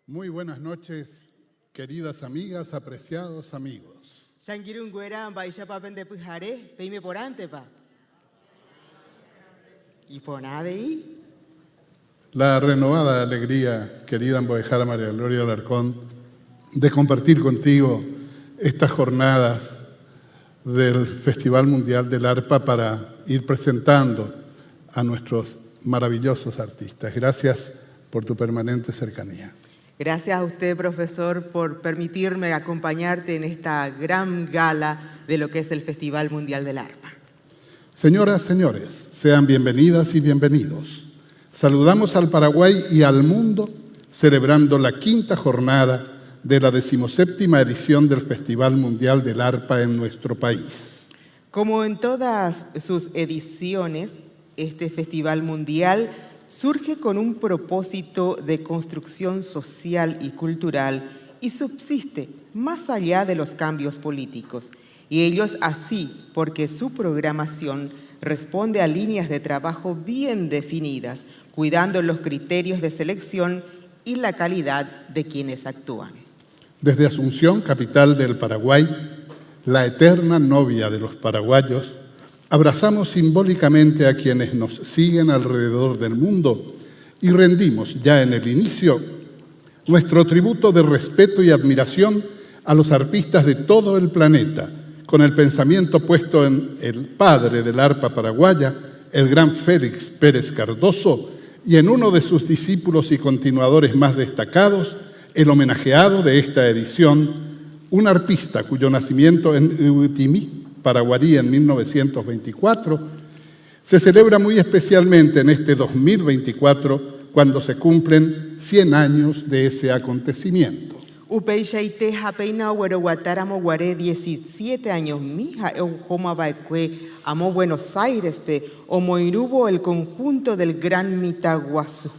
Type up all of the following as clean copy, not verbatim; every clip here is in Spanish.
Muy buenas noches, queridas amigas, apreciados amigos. Shangirungüera baisha papen de pujare, peime por ante pa. Y por nada ahí. La renovada alegría, querida Ambojara María Gloria Alarcón, de compartir contigo estas jornadas del Festival Mundial del Arpa para ir presentando a nuestros maravillosos artistas. Gracias por tu permanente cercanía. Gracias a usted, profesor, por permitirme acompañarte en esta gran gala de lo que es el Festival Mundial del Arpa. Señoras, señores, sean bienvenidas y bienvenidos. Saludamos al Paraguay y al mundo celebrando la quinta jornada de la 17ª edición del Festival Mundial del Arpa en nuestro país. Como en todas sus ediciones, este Festival Mundial surge con un propósito de construcción social y cultural y subsiste más allá de los cambios políticos. Y ellos así, porque su programación responde a líneas de trabajo bien definidas, cuidando los criterios de selección y la calidad de quienes actúan. Desde Asunción, capital del Paraguay, la eterna novia de los paraguayos, abrazamos simbólicamente a quienes nos siguen alrededor del mundo y rendimos ya en el inicio nuestro tributo de respeto y admiración a los arpistas de todo el planeta, con el pensamiento puesto en el padre del arpa paraguaya, el gran Félix Pérez Cardoso, y en uno de sus discípulos y continuadores más destacados, el homenajeado de esta edición, un arpista cuyo nacimiento en Utimí, Paraguarí, en 1924, se celebra muy especialmente en este 2024, cuando se cumplen 100 años de ese acontecimiento. Upeichaite japeina hueroguatáramo guaré 17 años mija eujoma baecue amo Buenos Aires pe omoirubo el conjunto del Gran Mitaguazú.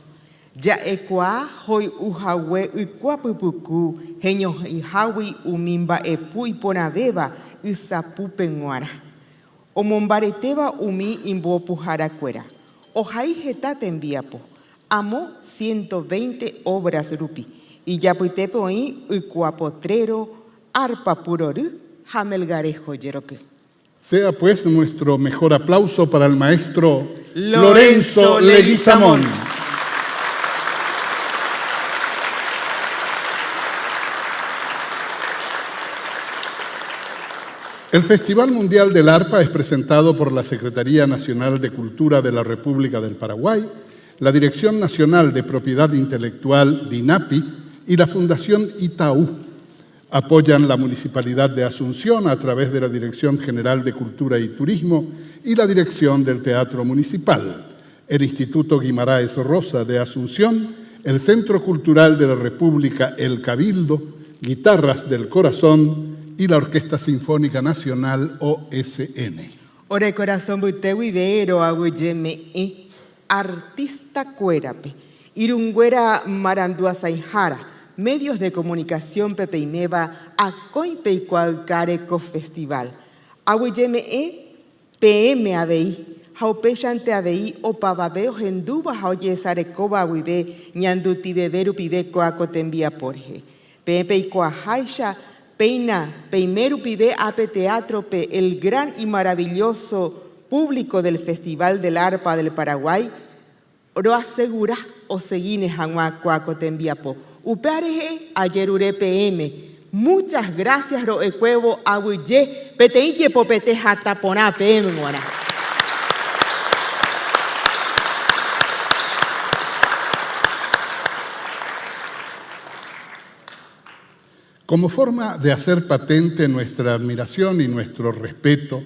Ya ecuá hoy ujahue uicuapupucú jeño ihawi umimba epu iponabeba isapupenguara. Omombareteba umi imbopujaracuera. Ojai jetate enviapo. Amo 120 obras rupi. Y yapuitepe oí uicuapotrero, arpa purorú, jamelgarejo yeroque. Sea pues nuestro mejor aplauso para el maestro Lorenzo Leguizamón. El Festival Mundial del Arpa es presentado por la Secretaría Nacional de Cultura de la República del Paraguay, la Dirección Nacional de Propiedad Intelectual, DINAPI, y la Fundación Itaú. Apoyan la Municipalidad de Asunción a través de la Dirección General de Cultura y Turismo y la Dirección del Teatro Municipal, el Instituto Guimaraes Rosa de Asunción, el Centro Cultural de la República El Cabildo, Guitarras del Corazón y la Orquesta Sinfónica Nacional OSN. Ore corazón butewi vero agüeyeme artista cuerape, irungüera marandua saijara, medios de comunicación pepeimeba acoipe y cualcareco festival. Agüeyeme PM ABI, jaupechante ABI o pavaveo genduba jauye sarecoba agüibe ñanduti beberu pibeco acotembia porje. Pepe y coajaisha Peina, primero pibe ape teatro pe el gran y maravilloso público del Festival del Arpa del Paraguay, lo asegura o seguine hanguacuaco tembiapo. Upareje ayer ure PM. Muchas gracias ro ecuevo abuye peteille popete jatapona PM ngora. Como forma de hacer patente nuestra admiración y nuestro respeto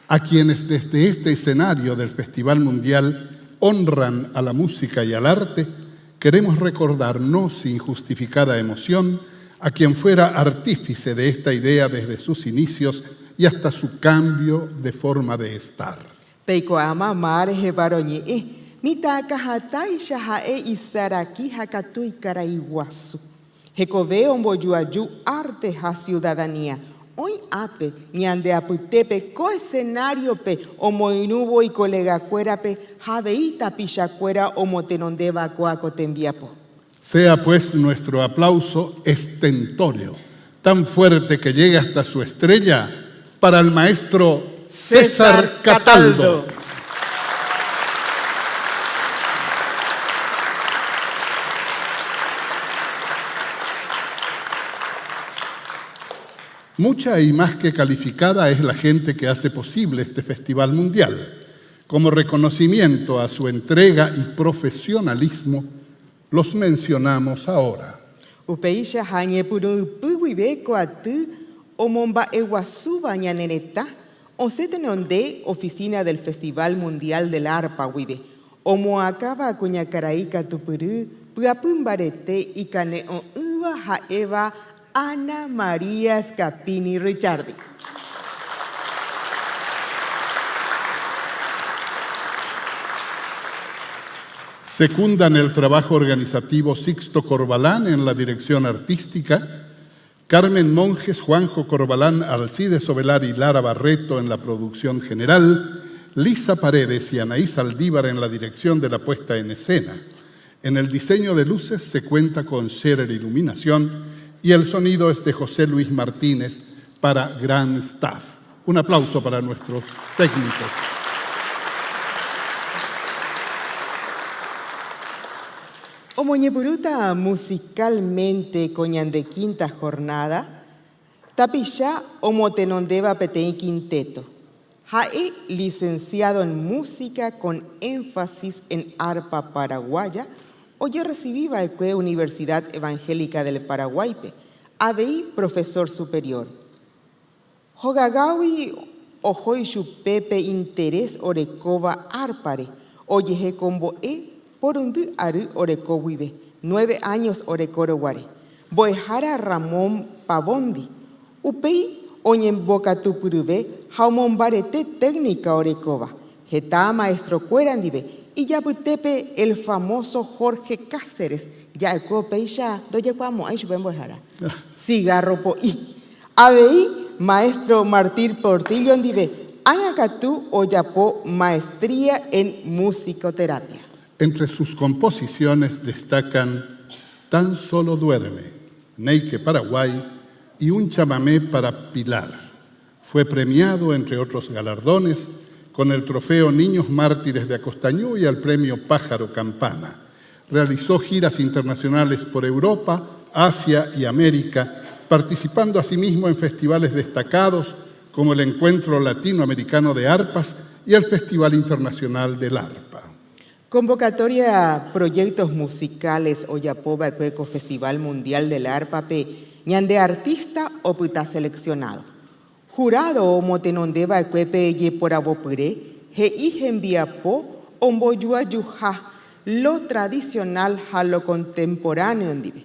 a quienes desde este escenario del Festival Mundial honran a la música y al arte, queremos recordar, no sin justificada emoción, a quien fuera artífice de esta idea desde sus inicios y hasta su cambio de forma de estar. Peiko ama mareje baroñi mitaka hatai shahae isaraki hakatui karaiguasu. Jecoveo mboyuayu arte ha ciudadanía. Hoy ape, ñande aputepe, co escenario pe, omoinubo y colega cuerape, javeita pichacuera o motenondeva coaco tembiapo. Sea pues nuestro aplauso estentorio, tan fuerte que llegue hasta su estrella, para el maestro César Cataldo. Mucha y más que calificada es la gente que hace posible este Festival Mundial. Como reconocimiento a su entrega y profesionalismo, los mencionamos ahora. Upeisha hañe puru puguibeco atu, omomba eguasu bañanereta, osetenonde oficina del Festival Mundial del Arpa huide, omo acaba cuñacaraíca tupuru, puapumbarete y cane o uva jaeva Ana María Scapini Ricciardi. Secundan el trabajo organizativo Sixto Corbalán en la dirección artística, Carmen Monjes, Juanjo Corbalán, Alcides Ovelar y Lara Barreto en la producción general, Lisa Paredes y Anaí Saldívar en la dirección de la puesta en escena. En el diseño de luces se cuenta con Scherer Iluminación y el sonido es de José Luis Martínez para Gran Staff. Un aplauso para nuestros técnicos. Omoñepuruta musicalmente coñan de quinta jornada, tapicha omotenondeva petei quinteto. Jae licenciado en música con énfasis en arpa paraguaya, hoy recibida de Universidad Evangélica del Paraguay, ABI profesor superior. Jogagawi ojoi chupepe interés orecova arpare, oyeje combo por un aru orecovive, 9 años orecoroguare. Boejara Ramón Pavondi, upei oñemboca tupurube, jaumombarete técnica orecova, geta maestro cuerandive, y ya butepe el famoso Jorge Cáceres, ya ecopeisha, doye cuamo, ay subemboejara. Cigarro po y. Abei, maestro Martín Portillo andive, ayacatú oyapo maestría en musicoterapia. Entre sus composiciones destacan Tan solo duerme, Neike Paraguay y un chamamé para Pilar. Fue premiado, entre otros galardones, con el trofeo Niños Mártires de Acostañú y el premio Pájaro Campana. Realizó giras internacionales por Europa, Asia y América, participando asimismo en festivales destacados como el Encuentro Latinoamericano de Arpas y el Festival Internacional del Arpa. Convocatoria Proyectos Musicales Oyapoba Cueco Festival Mundial del Arpa P. Ñande artista o puta seleccionado. Jurado o motenondeba cuepe ye por abopure, he ijenbiapo, omboyua yuja, lo tradicional a lo contemporáneo andive.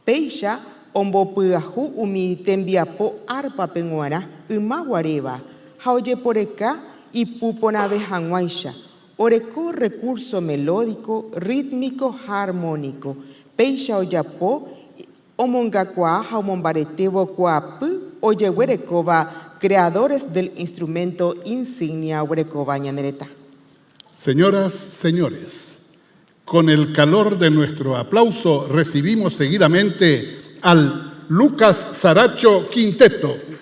Peisha, ombopuajú umitenbiapo arpa penguara, umaguareva, jaoye poreca y puponave hanguaisha. Oreco recurso melódico, rítmico, armónico. Peisha oyapo, omongacua, jaumombaretevo cuapu, oyehuerecova, creadores del instrumento insignia huerecova ñanereta. Señoras, señores, con el calor de nuestro aplauso recibimos seguidamente al Lucas Saracho Quinteto.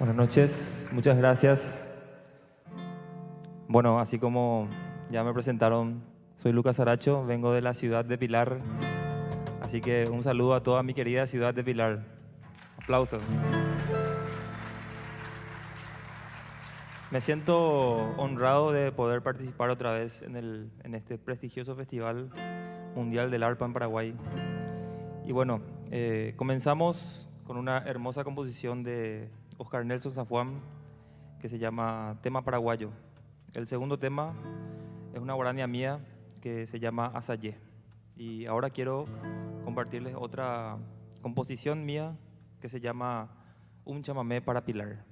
Buenas noches, muchas gracias. Bueno, así como ya me presentaron, soy Lucas Aracho, vengo de la ciudad de Pilar, así que un saludo a toda mi querida ciudad de Pilar. Aplausos. Me siento honrado de poder participar otra vez en este prestigioso Festival Mundial del Arpa en Paraguay. Y bueno, comenzamos con una hermosa composición de Oscar Nelson Safuán que se llama Tema Paraguayo. El segundo tema es una guarania mía que se llama Asayé. Y ahora quiero compartirles otra composición mía que se llama Un chamamé para Pilar.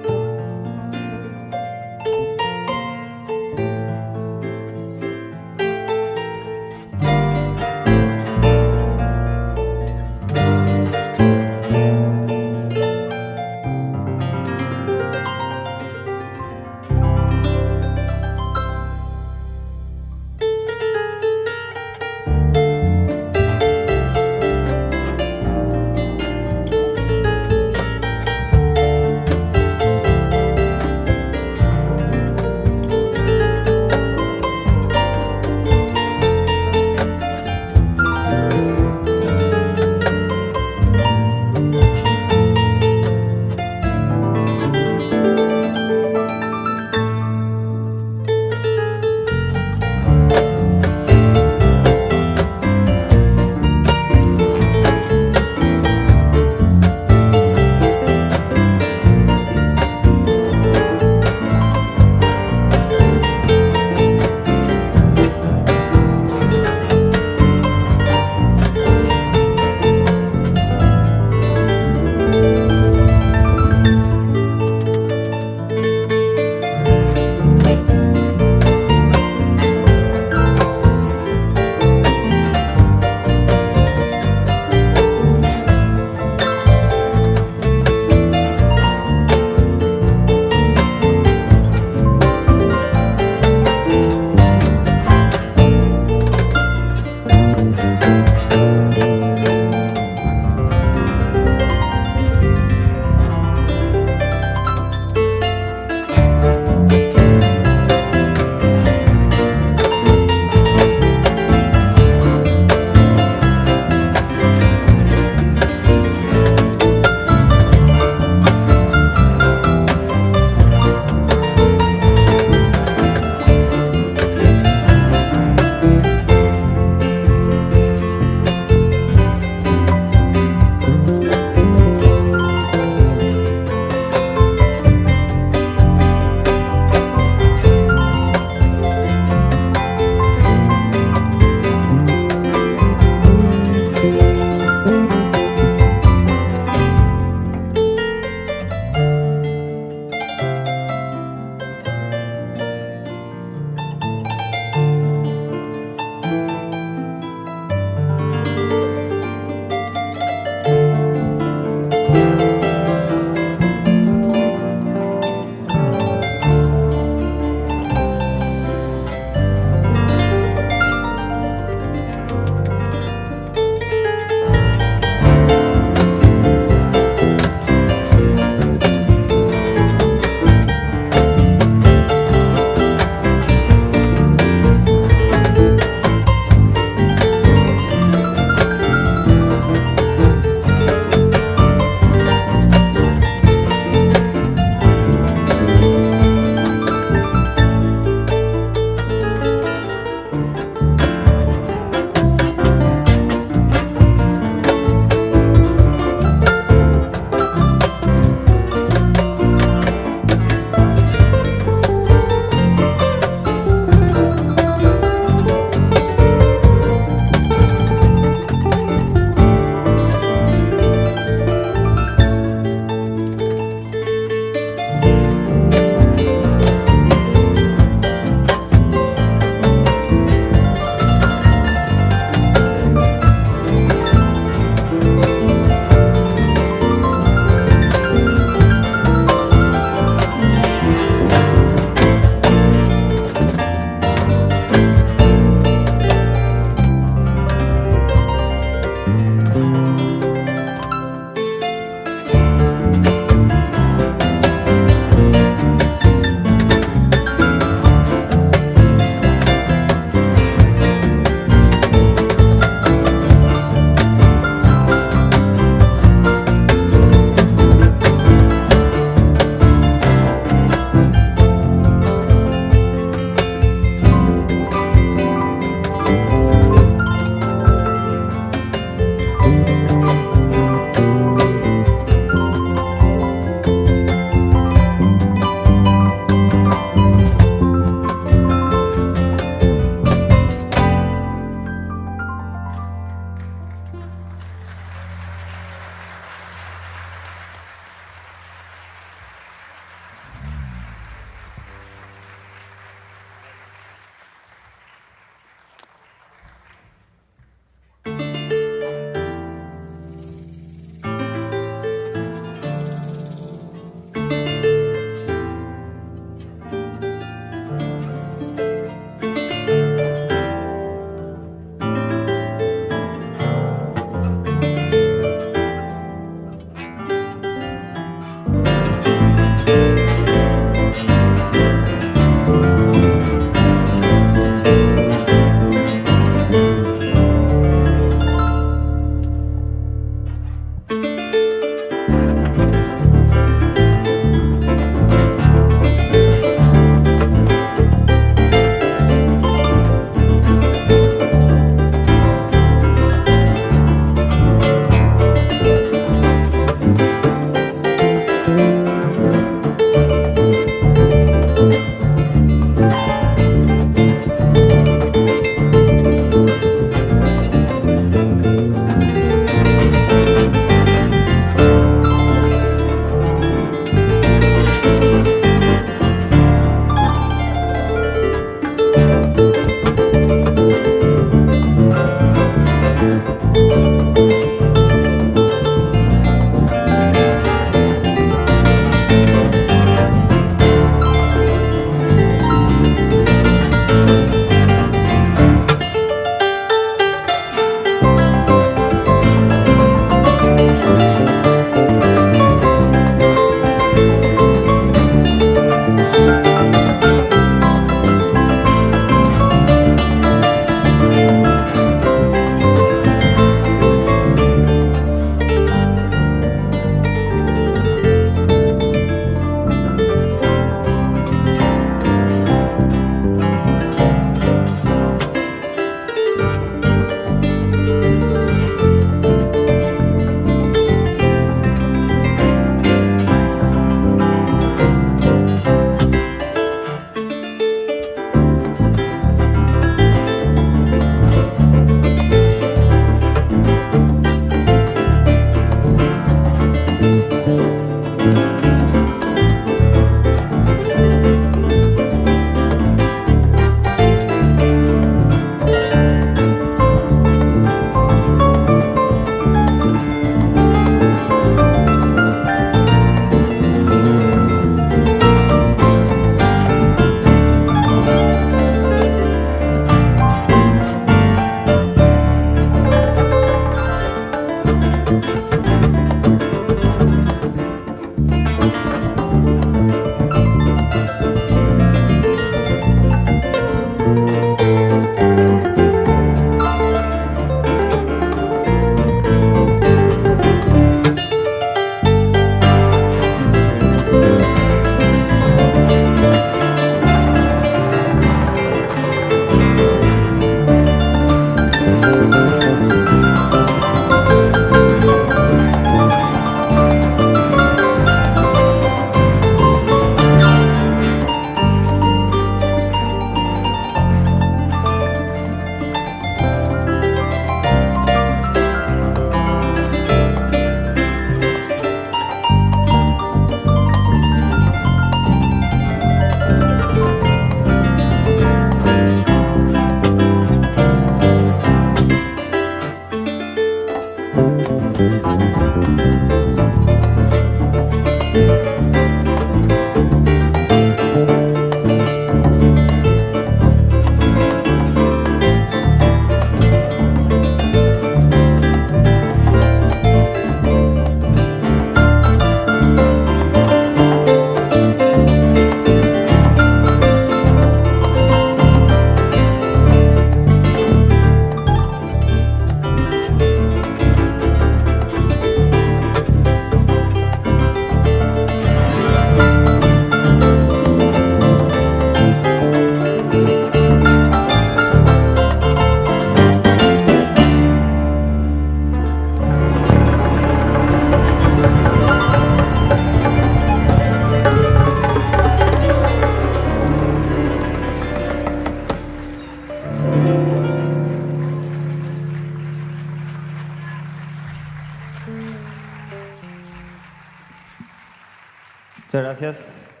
Muchas gracias.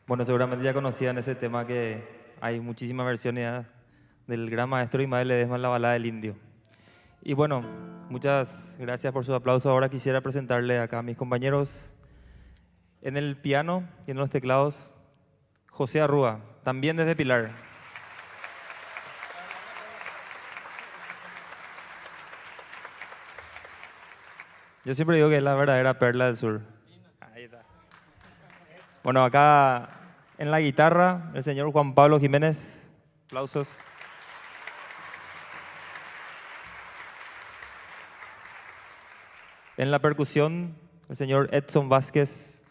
Bueno, seguramente ya conocían ese tema que hay muchísimas versiones ya del gran maestro Ismael Ledesma en la balada del Indio. Y bueno, muchas gracias por su aplauso. Ahora quisiera presentarle acá a mis compañeros en el piano y en los teclados, José Arrúa, también desde Pilar. Yo siempre digo que es la verdadera perla del sur. Ahí está. Bueno, acá en la guitarra, el señor Juan Pablo Jiménez. Aplausos. En la percusión, el señor Edson Vázquez.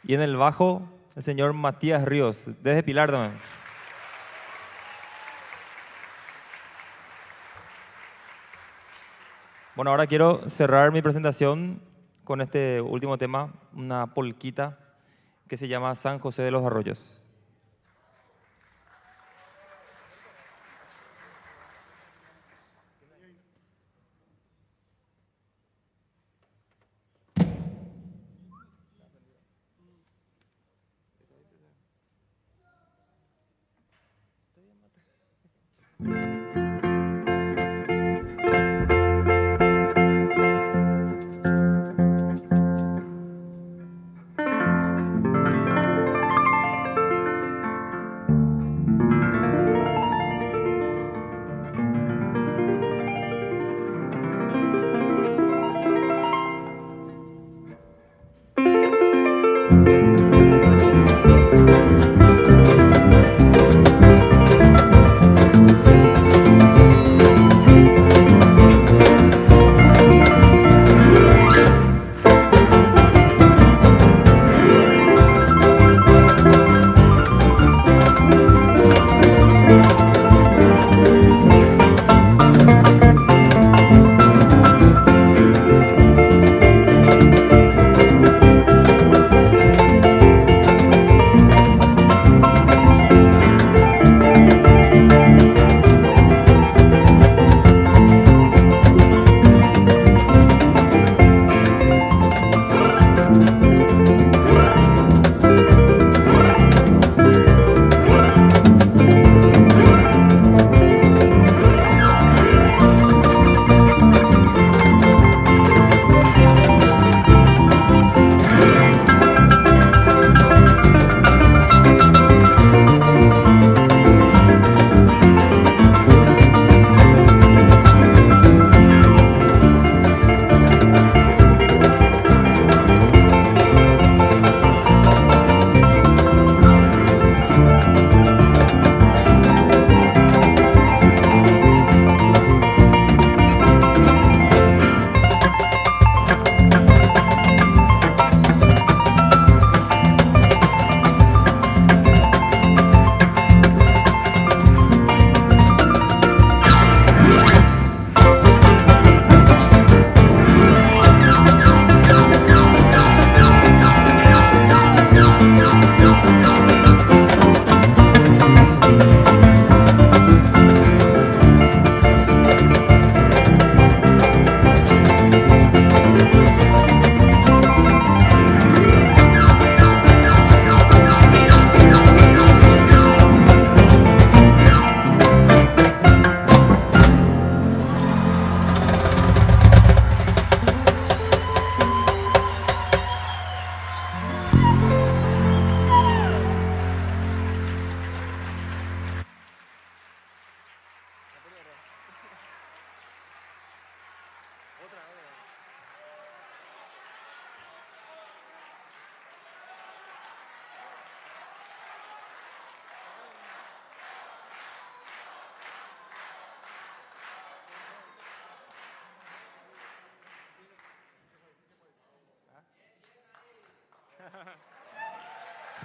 Y en el bajo, el señor Matías Ríos, desde Pilar también. Bueno, ahora quiero cerrar mi presentación con este último tema, una polquita que se llama San José de los Arroyos.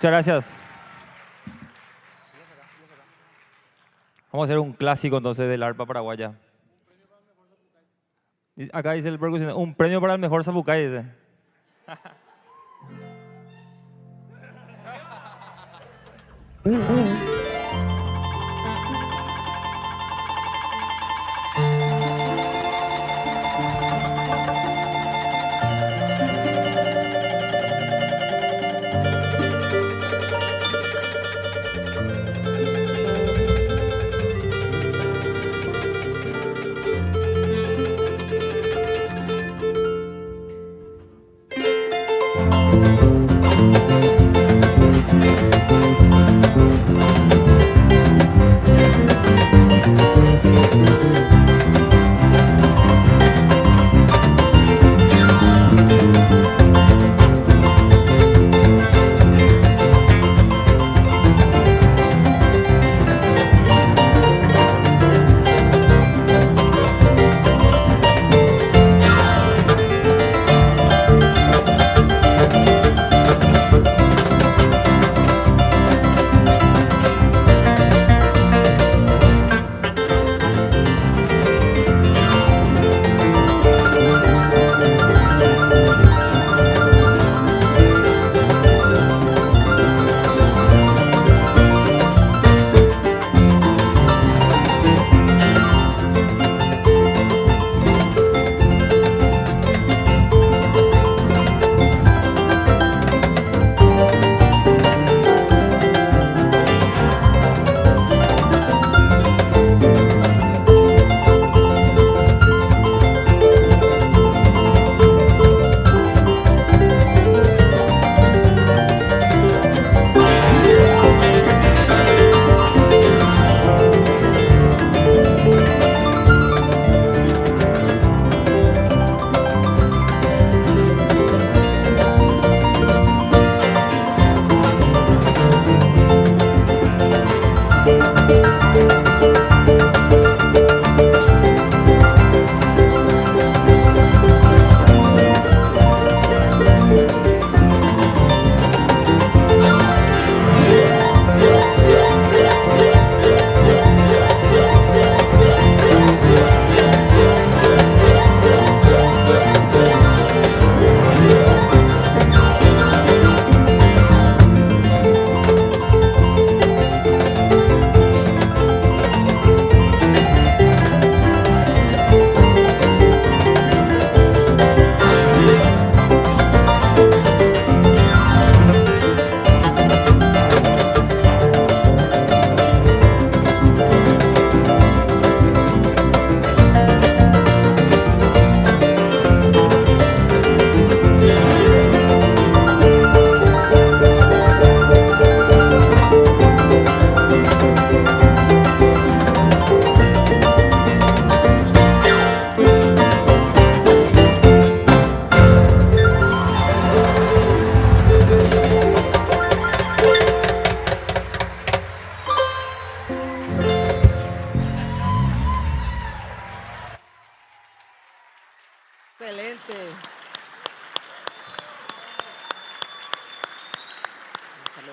Muchas gracias. Vamos a hacer un clásico entonces del arpa paraguaya. Acá dice el percusionista, un premio para el mejor zapucay, dice.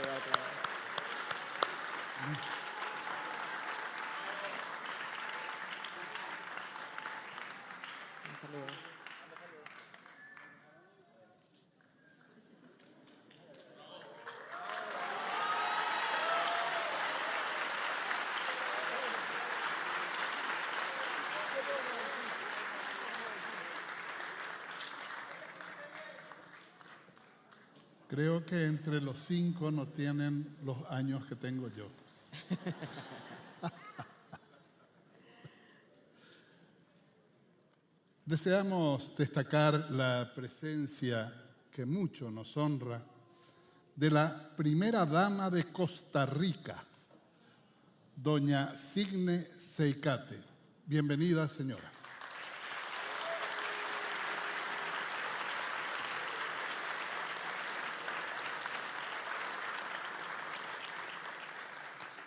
Un saludo. Creo que entre los 5 no tienen los años que tengo yo. Deseamos destacar la presencia que mucho nos honra de la primera dama de Costa Rica, doña Signe Seicate. Bienvenida, señora.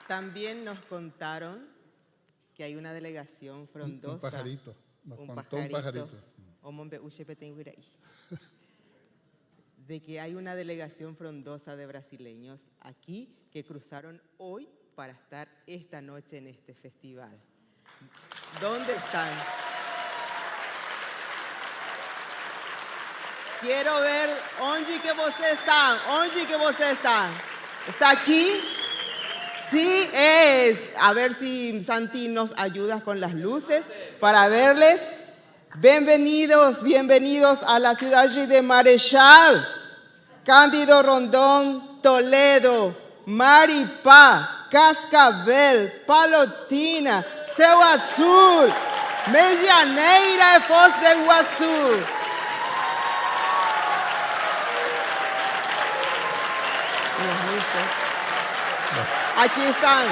También nos contaron que hay una delegación frondosa. Un pajarito. Nos contó un pajarito. De que hay una delegación frondosa de brasileños aquí que cruzaron hoy para estar esta noche en este festival. ¿Dónde están? Quiero ver, onde que vocês están, onde que vocês están. ¿Está aquí? Sí, es. A ver si Santi nos ayuda con las luces para verles. Bienvenidos, bienvenidos a la ciudad de Marechal. Cándido Rondón, Toledo, Maripá, Cascavel, Palotina, Céu Azul, Medianeira e Foz do Iguaçu. Aquí están.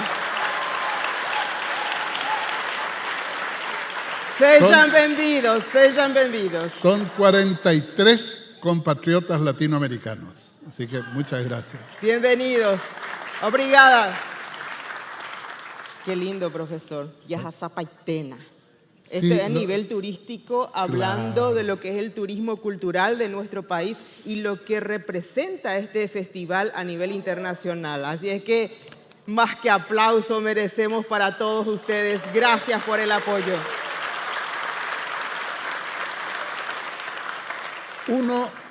Sean bienvenidos, sean bienvenidos. Son 43 compatriotas latinoamericanos, así que muchas gracias. Bienvenidos. Obrigada. Qué lindo, profesor. Yajazapaitena. Esto Sí, es a nivel turístico, hablando Claro. de lo que es el turismo cultural de nuestro país y lo que representa este festival a nivel internacional. Así es que más que aplauso merecemos para todos ustedes. Gracias por el apoyo.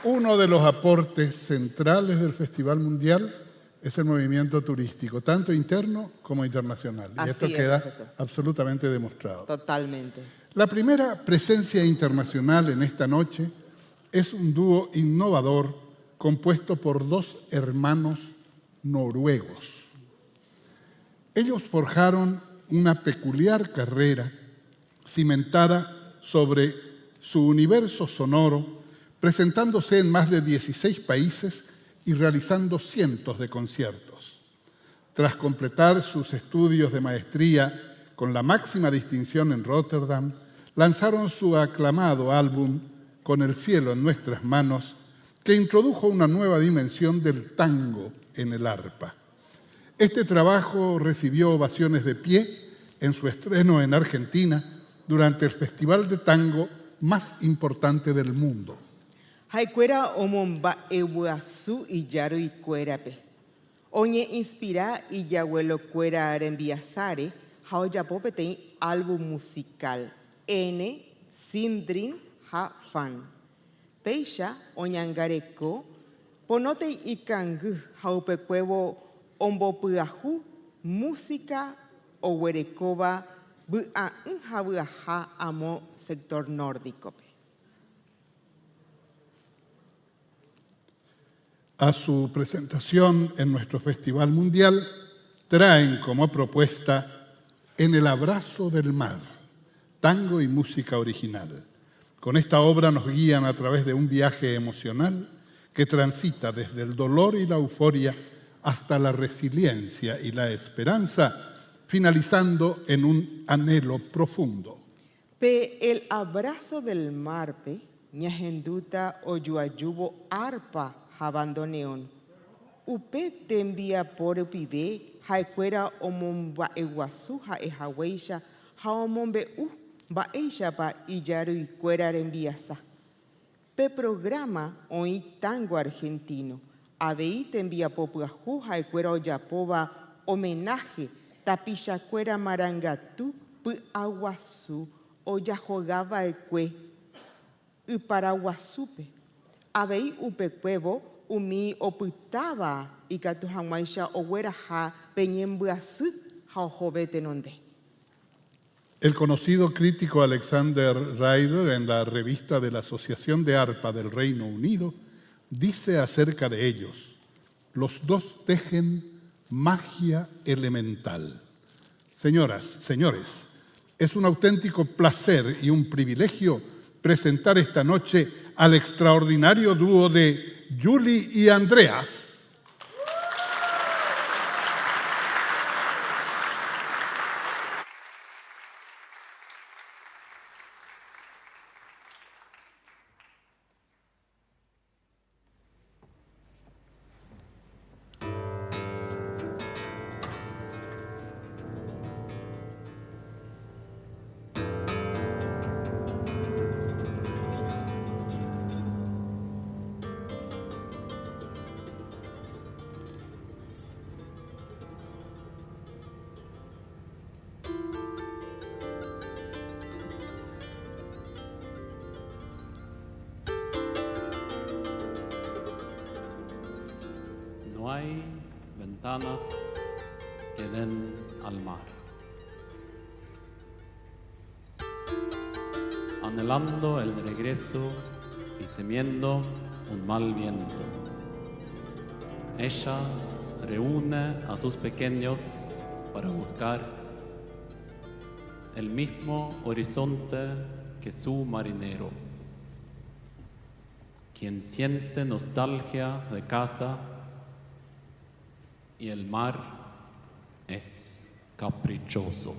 Uno de los aportes centrales del Festival Mundial es el movimiento turístico, tanto interno como internacional. Y Así esto es, queda profesor. absolutamente demostrado. Totalmente. La primera presencia internacional en esta noche es un dúo innovador compuesto por 2 hermanos noruegos. Ellos forjaron una peculiar carrera cimentada sobre su universo sonoro, presentándose en más de 16 países y realizando cientos de conciertos. Tras completar sus estudios de maestría con la máxima distinción en Rotterdam, lanzaron su aclamado álbum Con el cielo en nuestras manos, que introdujo una nueva dimensión del tango en el arpa. Este trabajo recibió ovaciones de pie en su estreno en Argentina durante el festival de tango más importante del mundo. Haikuera omomba eguazú y yaro y cuerape. Oñe inspira y yahuelo cuera arembiazare, haoyapope ten álbum musical. N. Sindrin ha fan. Peisha oñangareco, ponote y kangu, haupecuevo ombopyaju, música o huerecoba, bua ha amo sector nórdico. A su presentación en nuestro Festival Mundial, traen como propuesta En el abrazo del mar, tango y música original. Con esta obra nos guían a través de un viaje emocional que transita desde el dolor y la euforia hasta la resiliencia y la esperanza, finalizando en un anhelo profundo. Pe el abrazo del mar, pe, ñajenduta o yuayubo arpa jabandoneón. Upe te envía por pibe, haikuera omomba eguazuja e haweisha, haomombe ba eisha pa iyaru y cuera enviasa. Pe programa hoy tango argentino, Abei tembia popuajuja y cuera oyapoba homenaje, tapisha cuera marangatu, pu aguazú, oyajogaba ecue, y paraguasupe. Abei upecuevo, umi oputaba, y catuhamaisha ogueraja, peñembuasut, jaojobete nonde. El conocido crítico Alexander Ryder, en la revista de la Asociación de Arpa del Reino Unido, dice acerca de ellos: los dos tejen magia elemental. Señoras, señores, es un auténtico placer y un privilegio presentar esta noche al extraordinario dúo de Julie y Andreas. No hay ventanas que den al mar. Anhelando el regreso y temiendo un mal viento, ella reúne a sus pequeños para buscar el mismo horizonte que su marinero, quien siente nostalgia de casa, y el mar es caprichoso.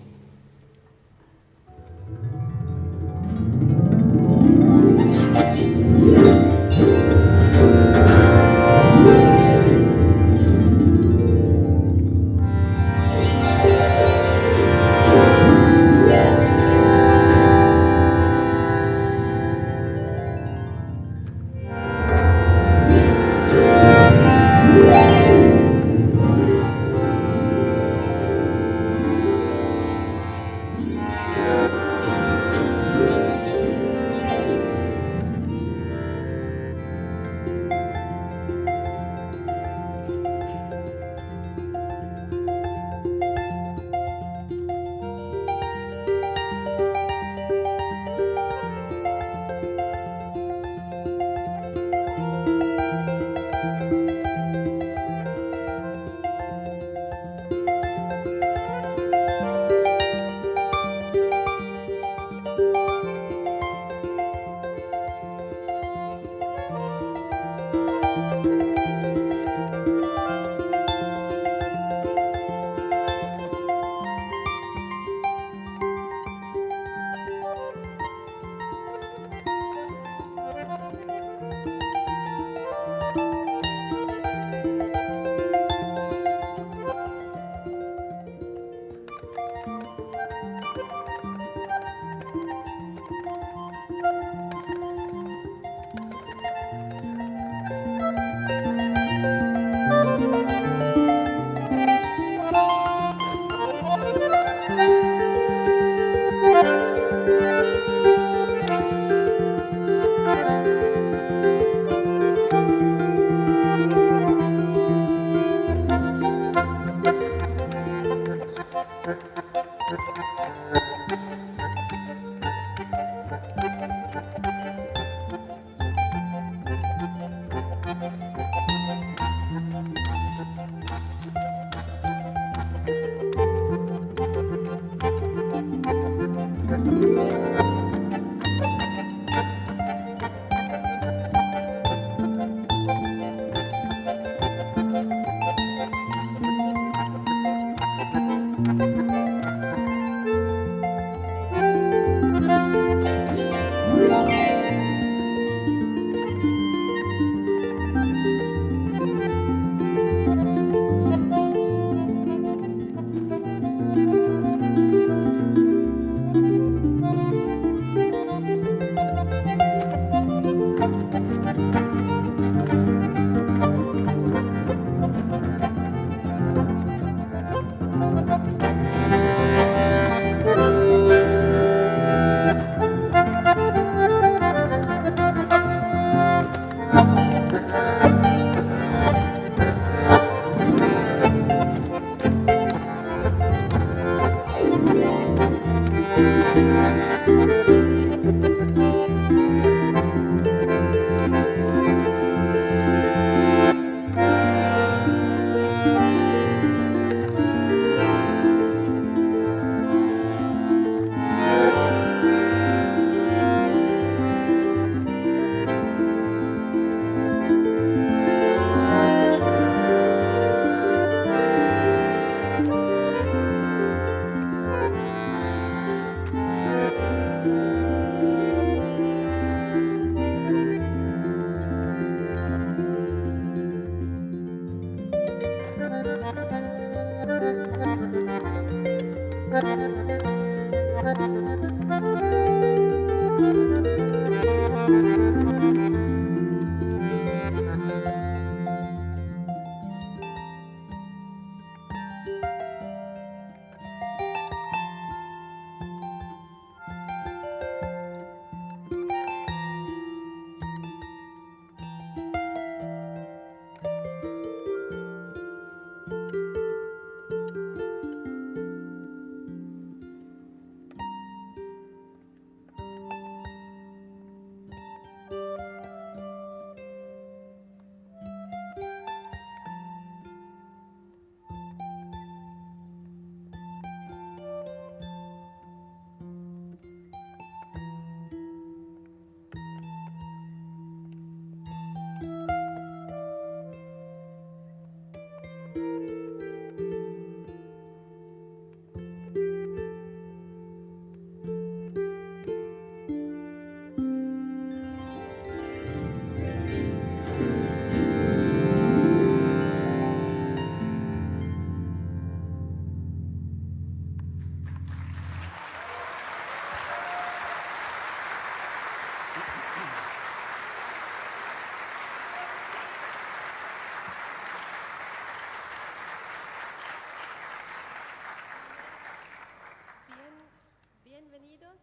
Bienvenidos.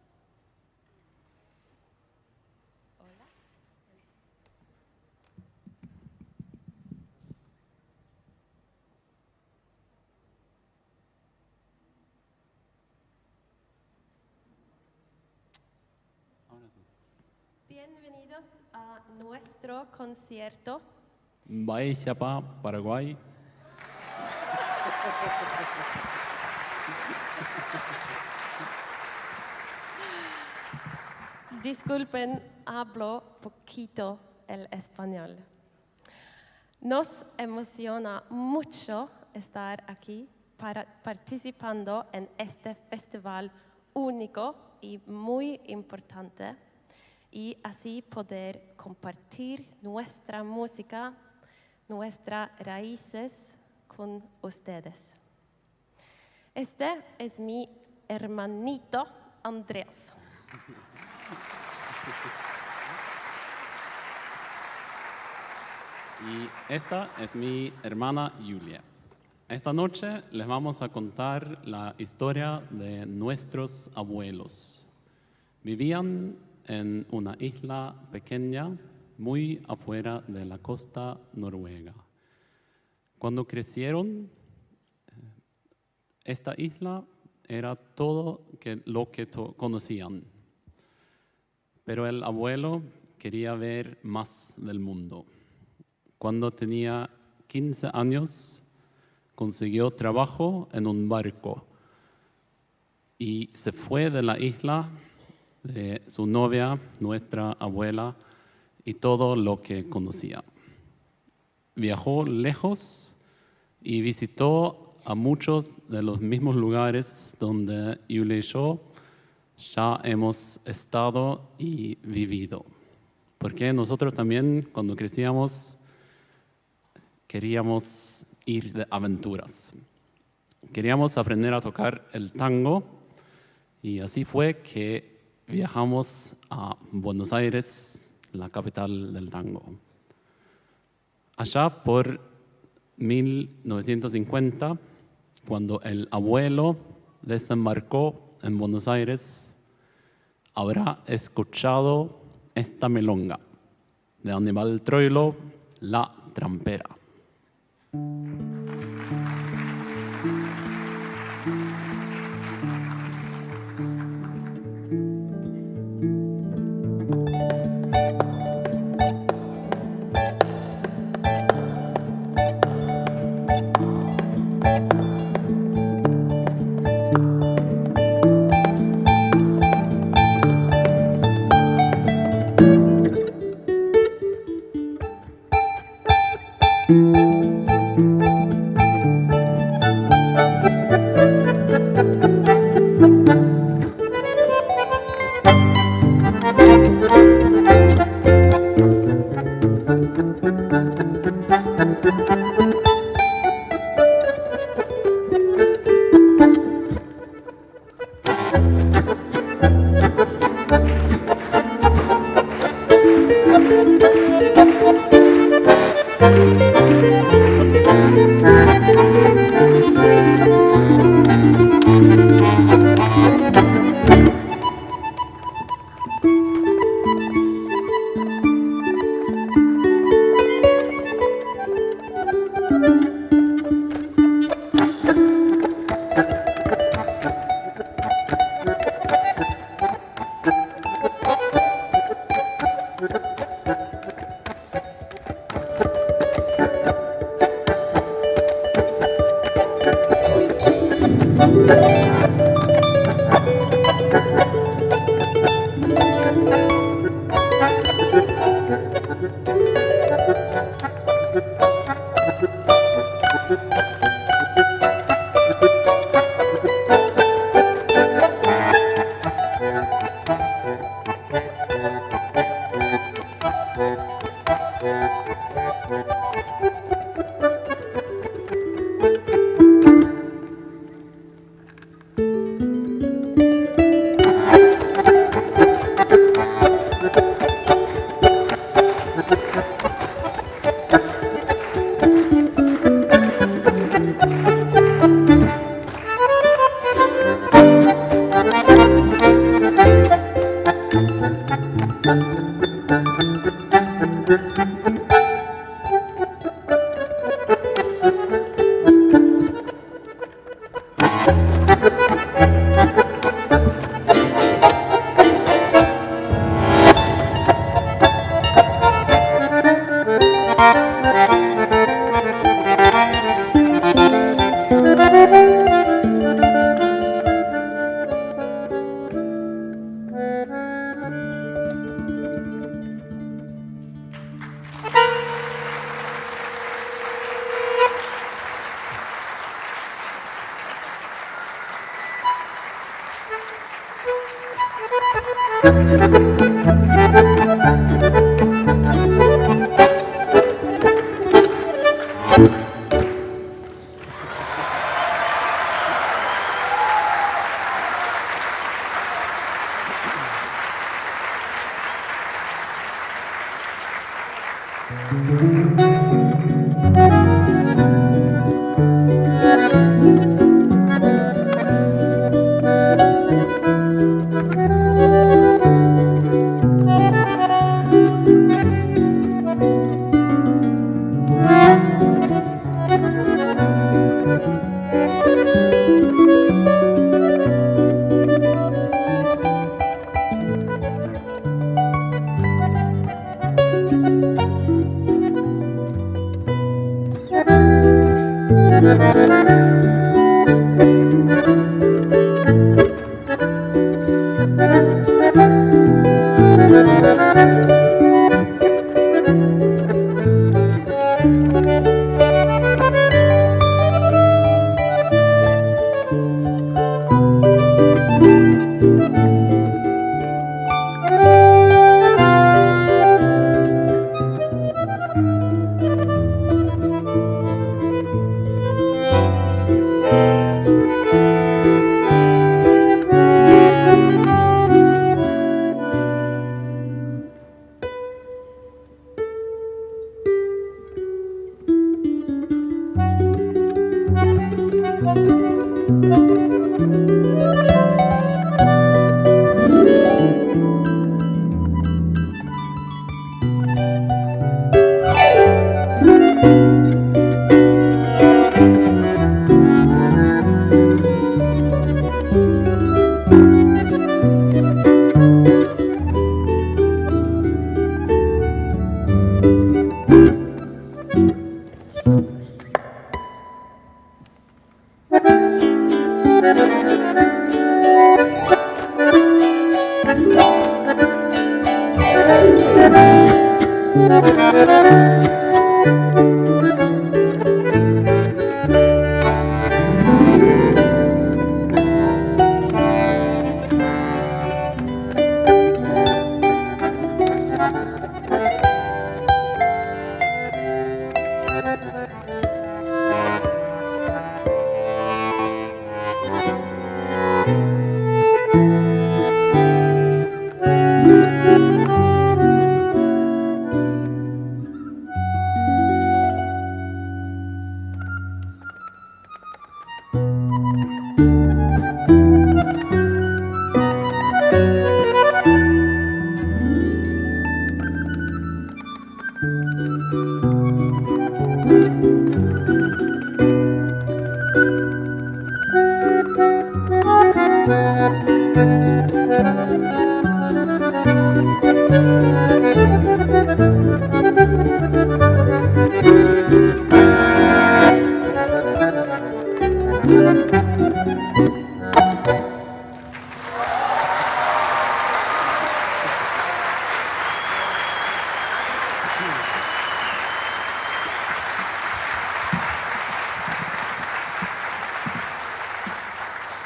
Hola. Bienvenidos a nuestro concierto. Baixapa, Paraguay. Disculpen, hablo poquito el español. Nos emociona mucho estar aquí participando en este festival único y muy importante y así poder compartir nuestra música, nuestras raíces con ustedes. Este es mi hermanito Andreas. Y esta es mi hermana Julia. Esta noche les vamos a contar la historia de nuestros abuelos. Vivían en una isla pequeña, muy afuera de la costa noruega. Cuando crecieron, esta isla era todo lo que conocían. Pero el abuelo quería ver más del mundo. Cuando tenía 15 años, consiguió trabajo en un barco y se fue de la isla de su novia, nuestra abuela, y todo lo que conocía. Viajó lejos y visitó a muchos de los mismos lugares donde Julia y yo ya hemos estado y vivido. Porque nosotros también, cuando crecíamos, queríamos ir de aventuras. Queríamos aprender a tocar el tango y así fue que viajamos a Buenos Aires, la capital del tango. Allá por 1950, cuando el abuelo desembarcó en Buenos Aires, habrá escuchado esta milonga de Aníbal Troilo, La Trampera.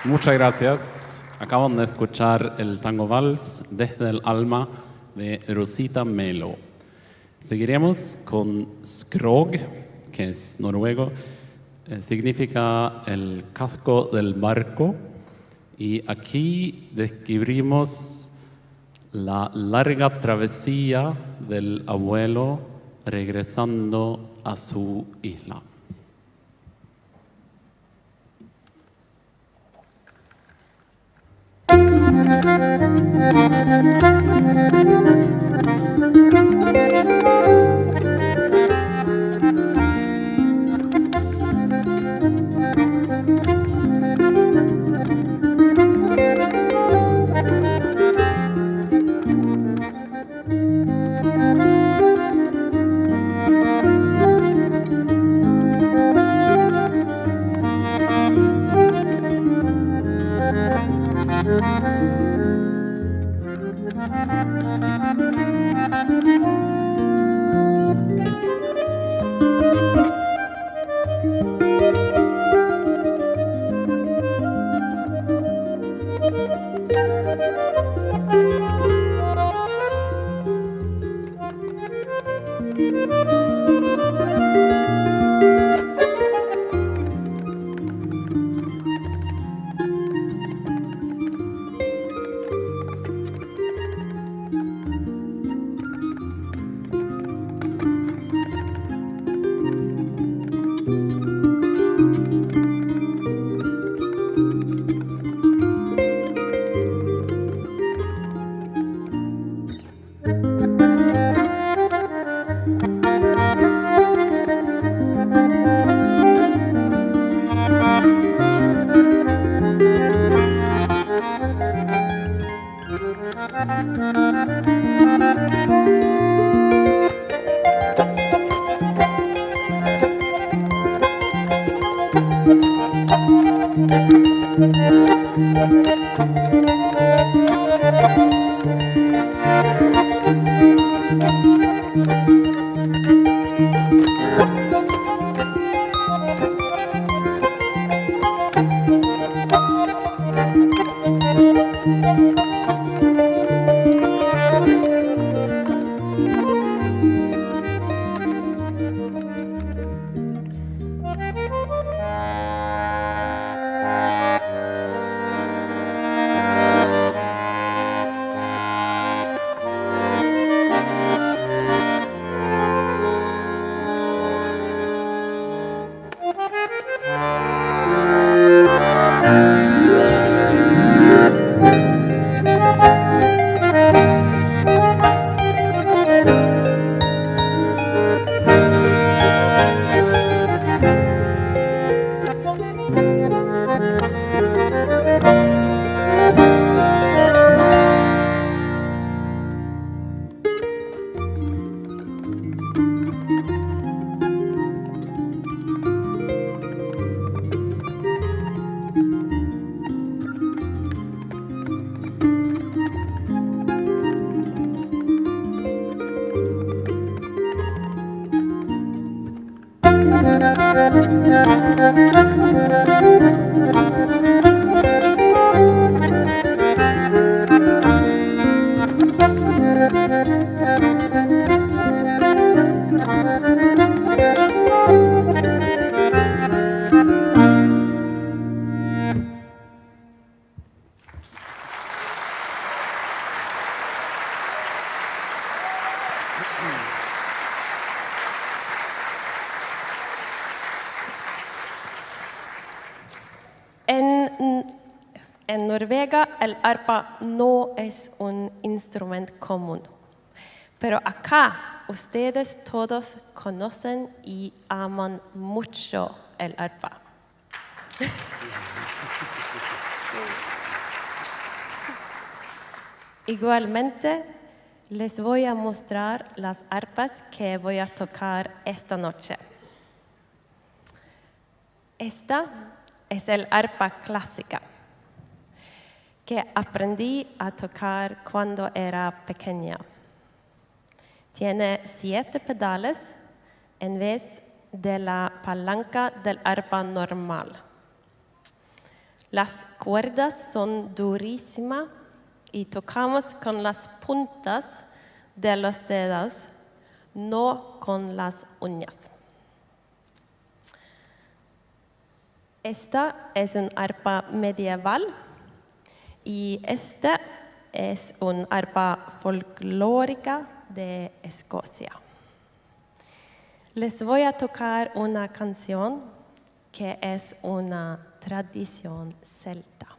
Muchas gracias. Acaban de escuchar el tango vals Desde el alma de Rosita Melo. Seguiremos con Skrog, que es noruego, significa el casco del barco, y aquí describimos la larga travesía del abuelo regresando a su isla. En Noruega, el arpa no es un instrumento común, pero acá ustedes todos conocen y aman mucho el arpa. Igualmente, les voy a mostrar las arpas que voy a tocar esta noche. Esta es el arpa clásica, que aprendí a tocar cuando era pequeña. Tiene 7 pedales en vez de la palanca del arpa normal. Las cuerdas son durísimas y tocamos con las puntas de los dedos, no con las uñas. Esta es un arpa medieval y esta es un arpa folclórica de Escocia. Les voy a tocar una canción que es una tradición celta.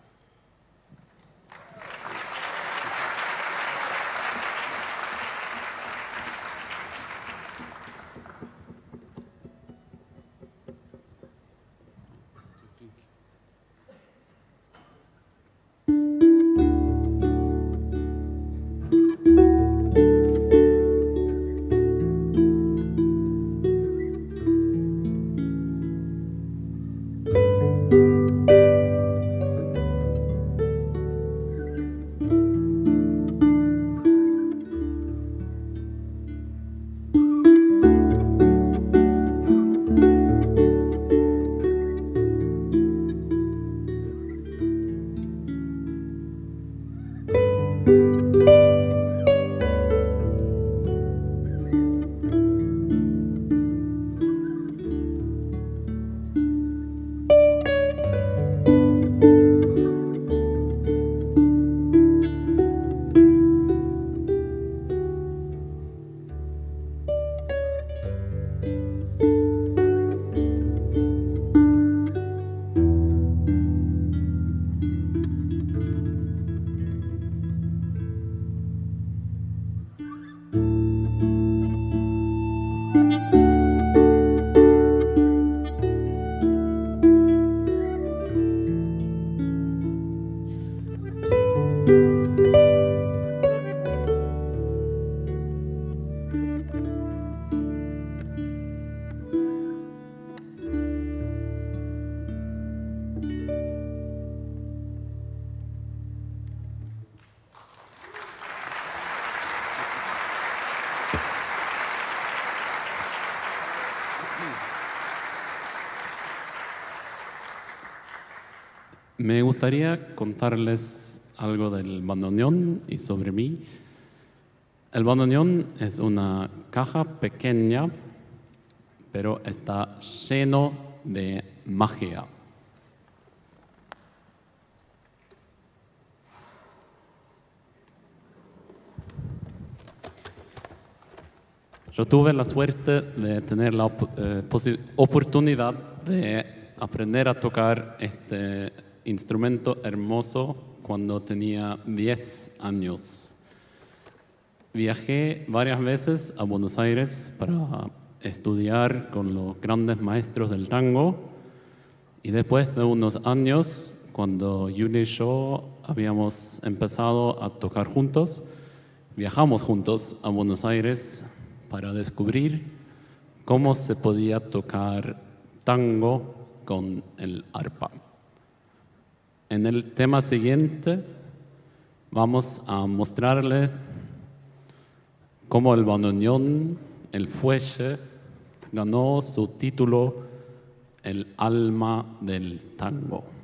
Me gustaría contarles algo del bandoneón y sobre mí. El bandoneón es una caja pequeña, pero está lleno de magia. Yo tuve la suerte de tener la oportunidad de aprender a tocar este instrumento hermoso cuando tenía 10 años. Viajé varias veces a Buenos Aires para estudiar con los grandes maestros del tango y después de unos años, cuando Yuli y yo habíamos empezado a tocar juntos, viajamos juntos a Buenos Aires para descubrir cómo se podía tocar tango con el arpa. En el tema siguiente vamos a mostrarles cómo el bandoneón, el fuelle, ganó su título El alma del tango.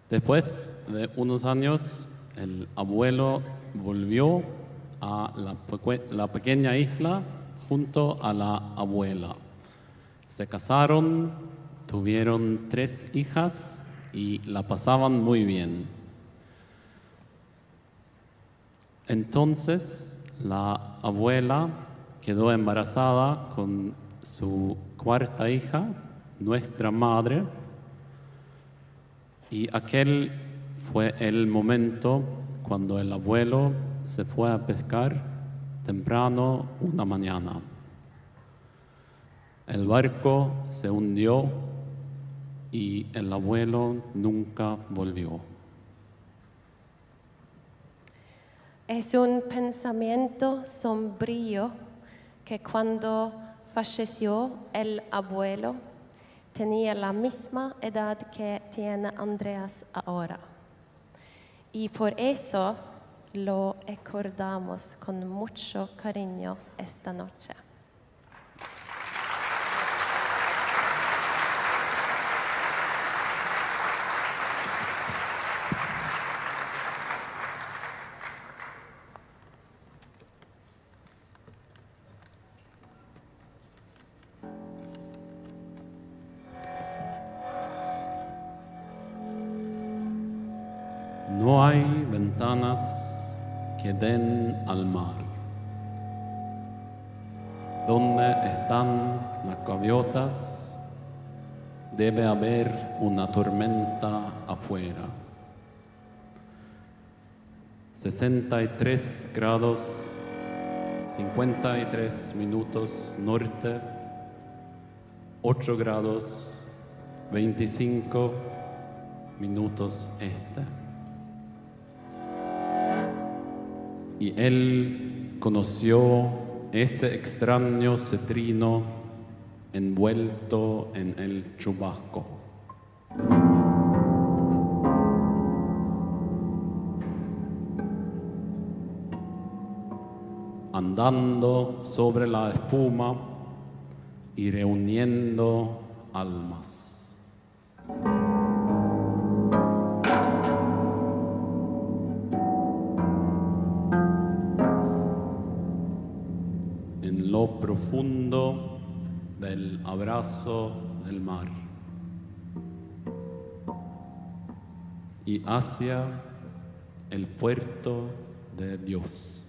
Después de unos años, el abuelo volvió a la pequeña isla junto a la abuela. Se casaron, tuvieron 3 hijas y la pasaban muy bien. Entonces, la abuela quedó embarazada con su 4ª hija, nuestra madre, y aquel fue el momento cuando el abuelo se fue a pescar temprano una mañana. El barco se hundió y el abuelo nunca volvió. Es un pensamiento sombrío que cuando falleció el abuelo tenía la misma edad que tiene Andreas ahora. Y por eso lo recordamos con mucho cariño esta noche. No hay ventanas que den al mar. Donde están las gaviotas, debe haber una tormenta afuera. 63 grados, 53 minutos norte, 8 grados, 25 minutos este. Y él conoció ese extraño cetrino envuelto en el chubasco. Andando sobre la espuma y reuniendo almas. En lo profundo del abrazo del mar y hacia el puerto de Dios.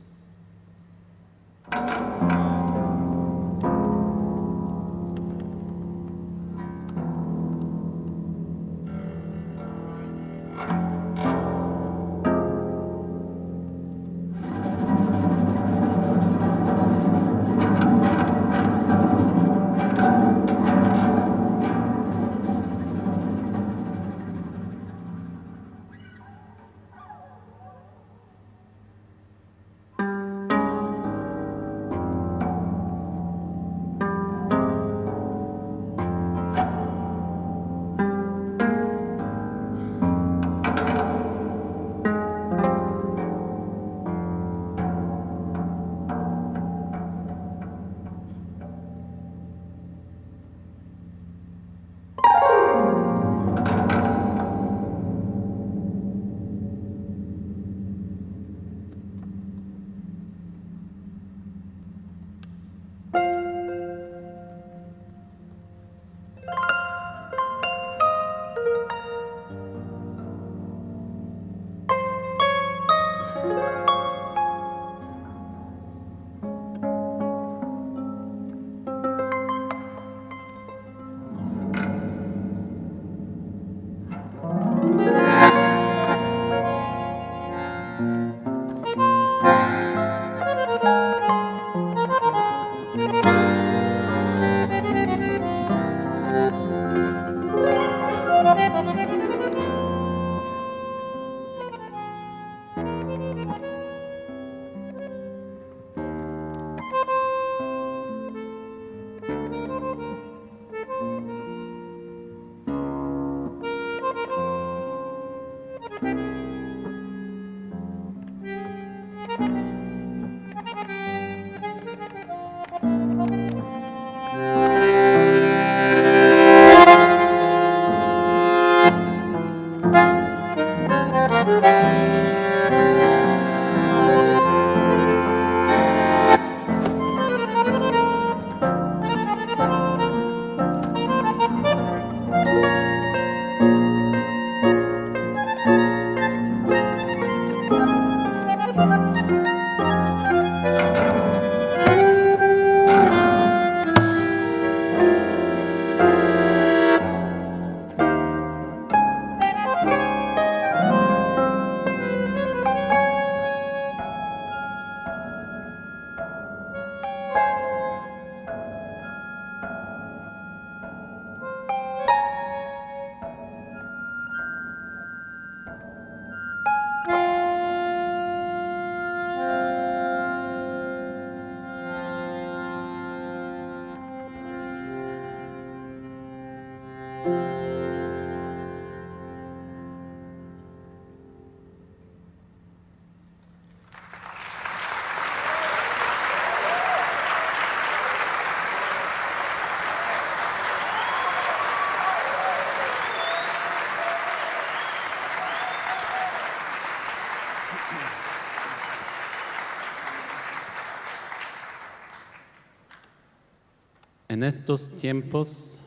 En estos tiempos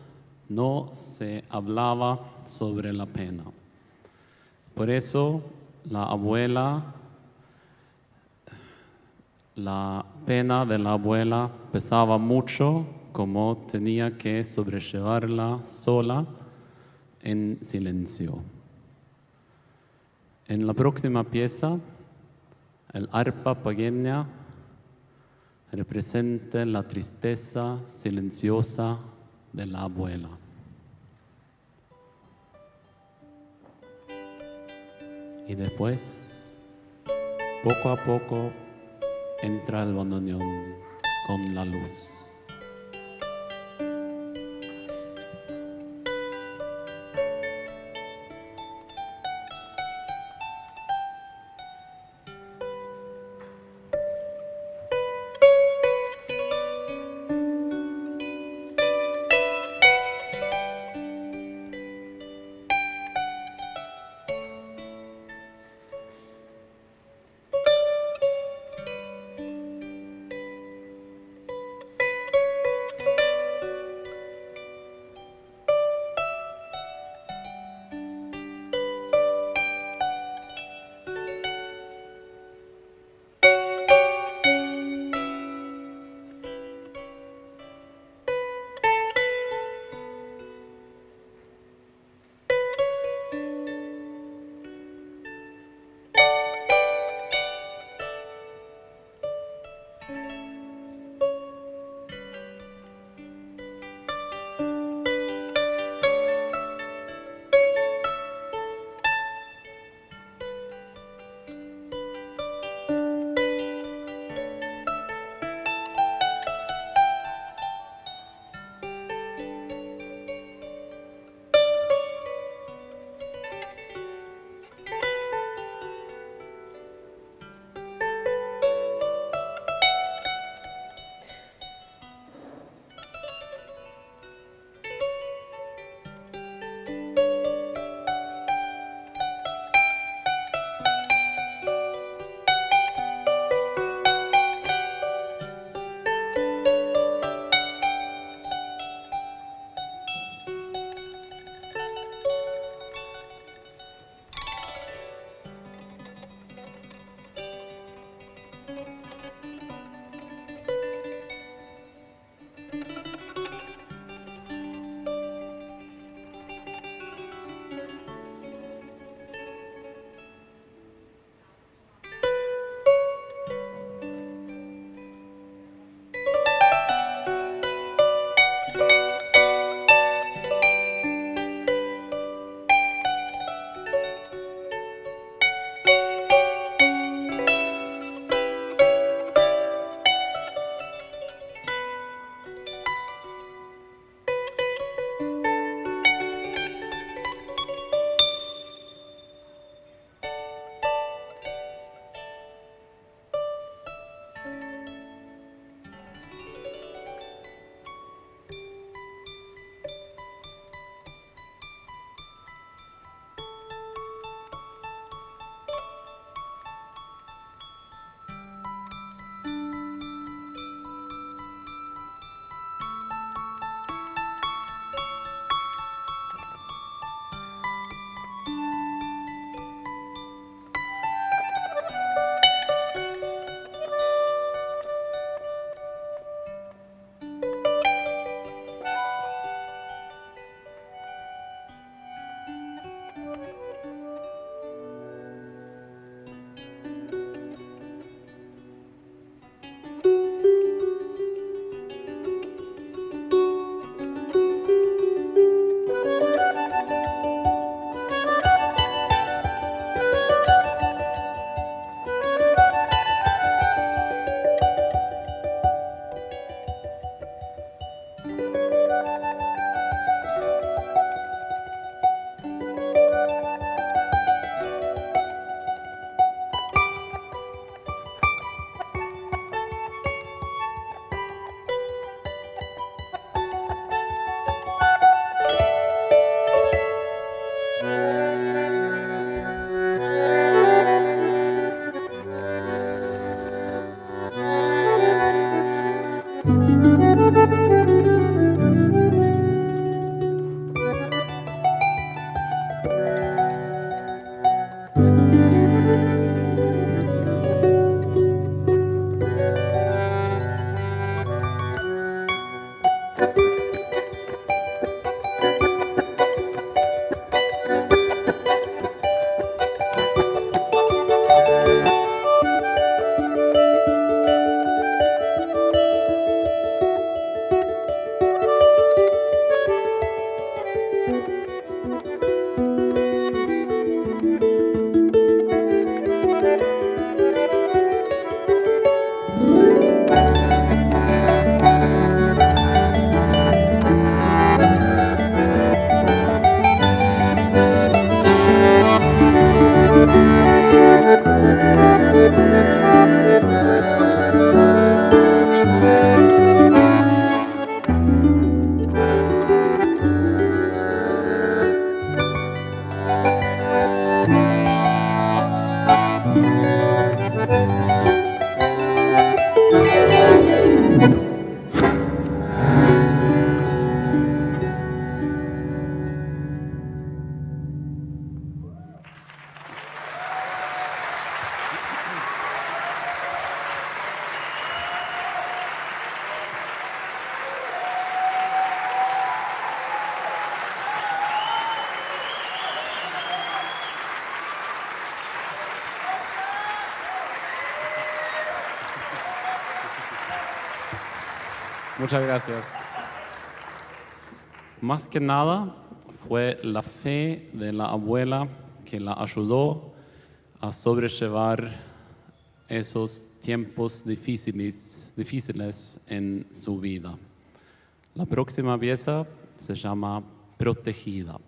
no se hablaba sobre la pena. Por eso la abuela, la pena de la abuela pesaba mucho, como tenía que sobrellevarla sola en silencio. En la próxima pieza, el arpa pequeña representa la tristeza silenciosa de la abuela. Y después, poco a poco, entra el bandoneón con la luz. Muchas gracias. Más que nada fue la fe de la abuela que la ayudó a sobrellevar esos tiempos difíciles en su vida. La próxima pieza se llama Protegida.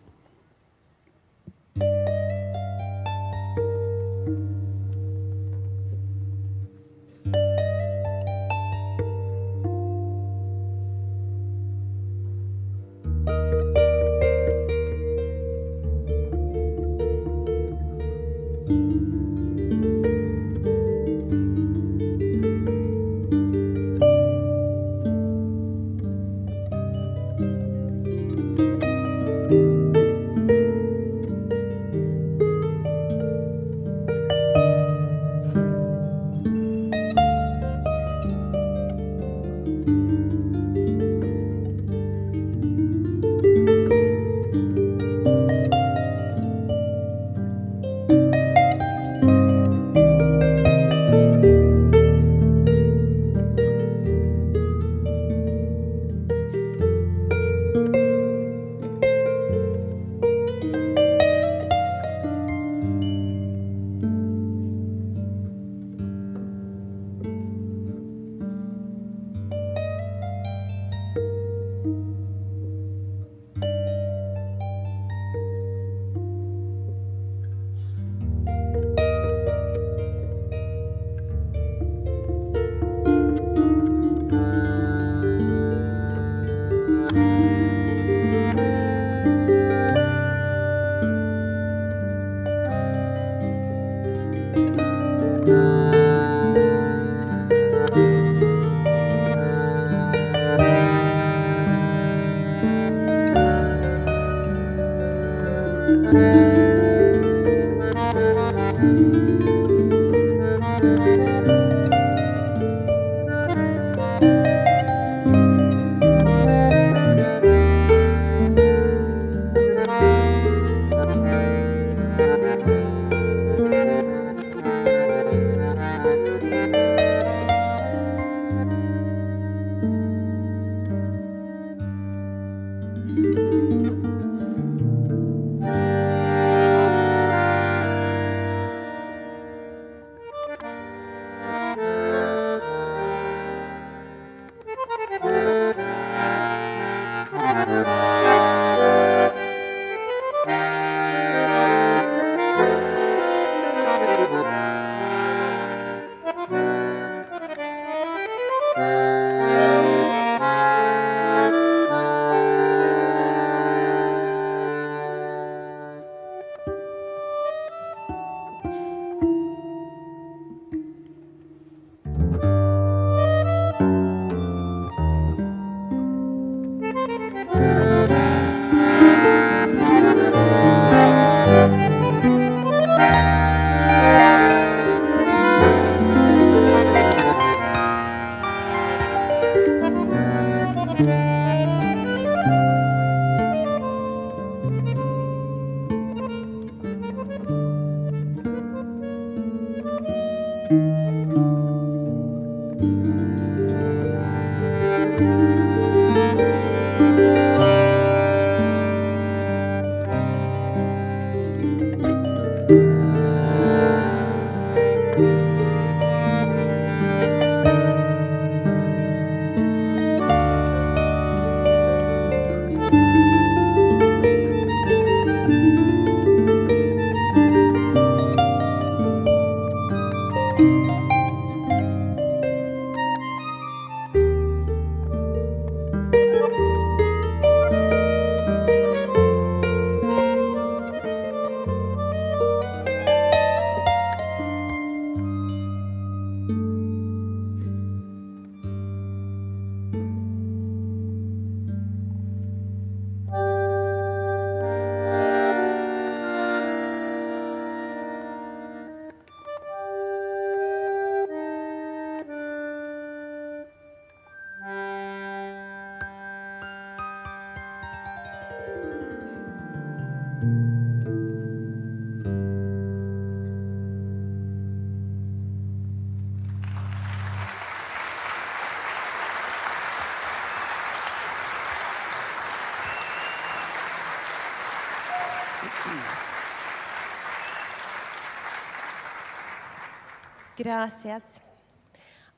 Gracias.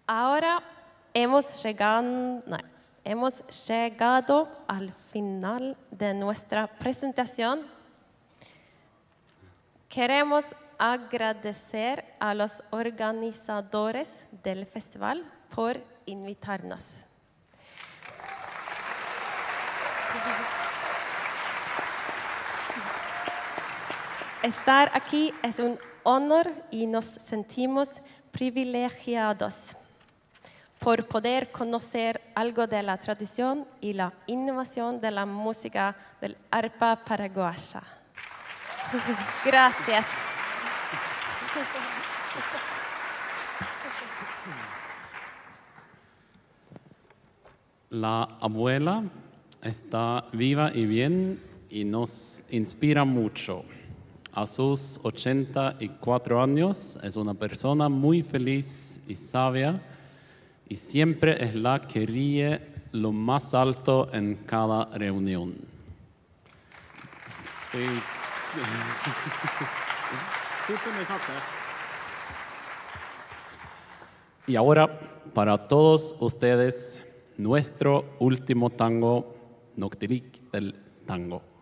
Ahora hemos llegado al final de nuestra presentación. Queremos agradecer a los organizadores del festival por invitarnos. Estar aquí es un honor y nos sentimos privilegiados por poder conocer algo de la tradición y la innovación de la música del arpa paraguaya. Gracias. La abuela está viva y bien y nos inspira mucho. A sus 84 años es una persona muy feliz y sabia y siempre es la que ríe lo más alto en cada reunión. Sí. Y ahora, para todos ustedes, nuestro último tango, Noctiric del tango.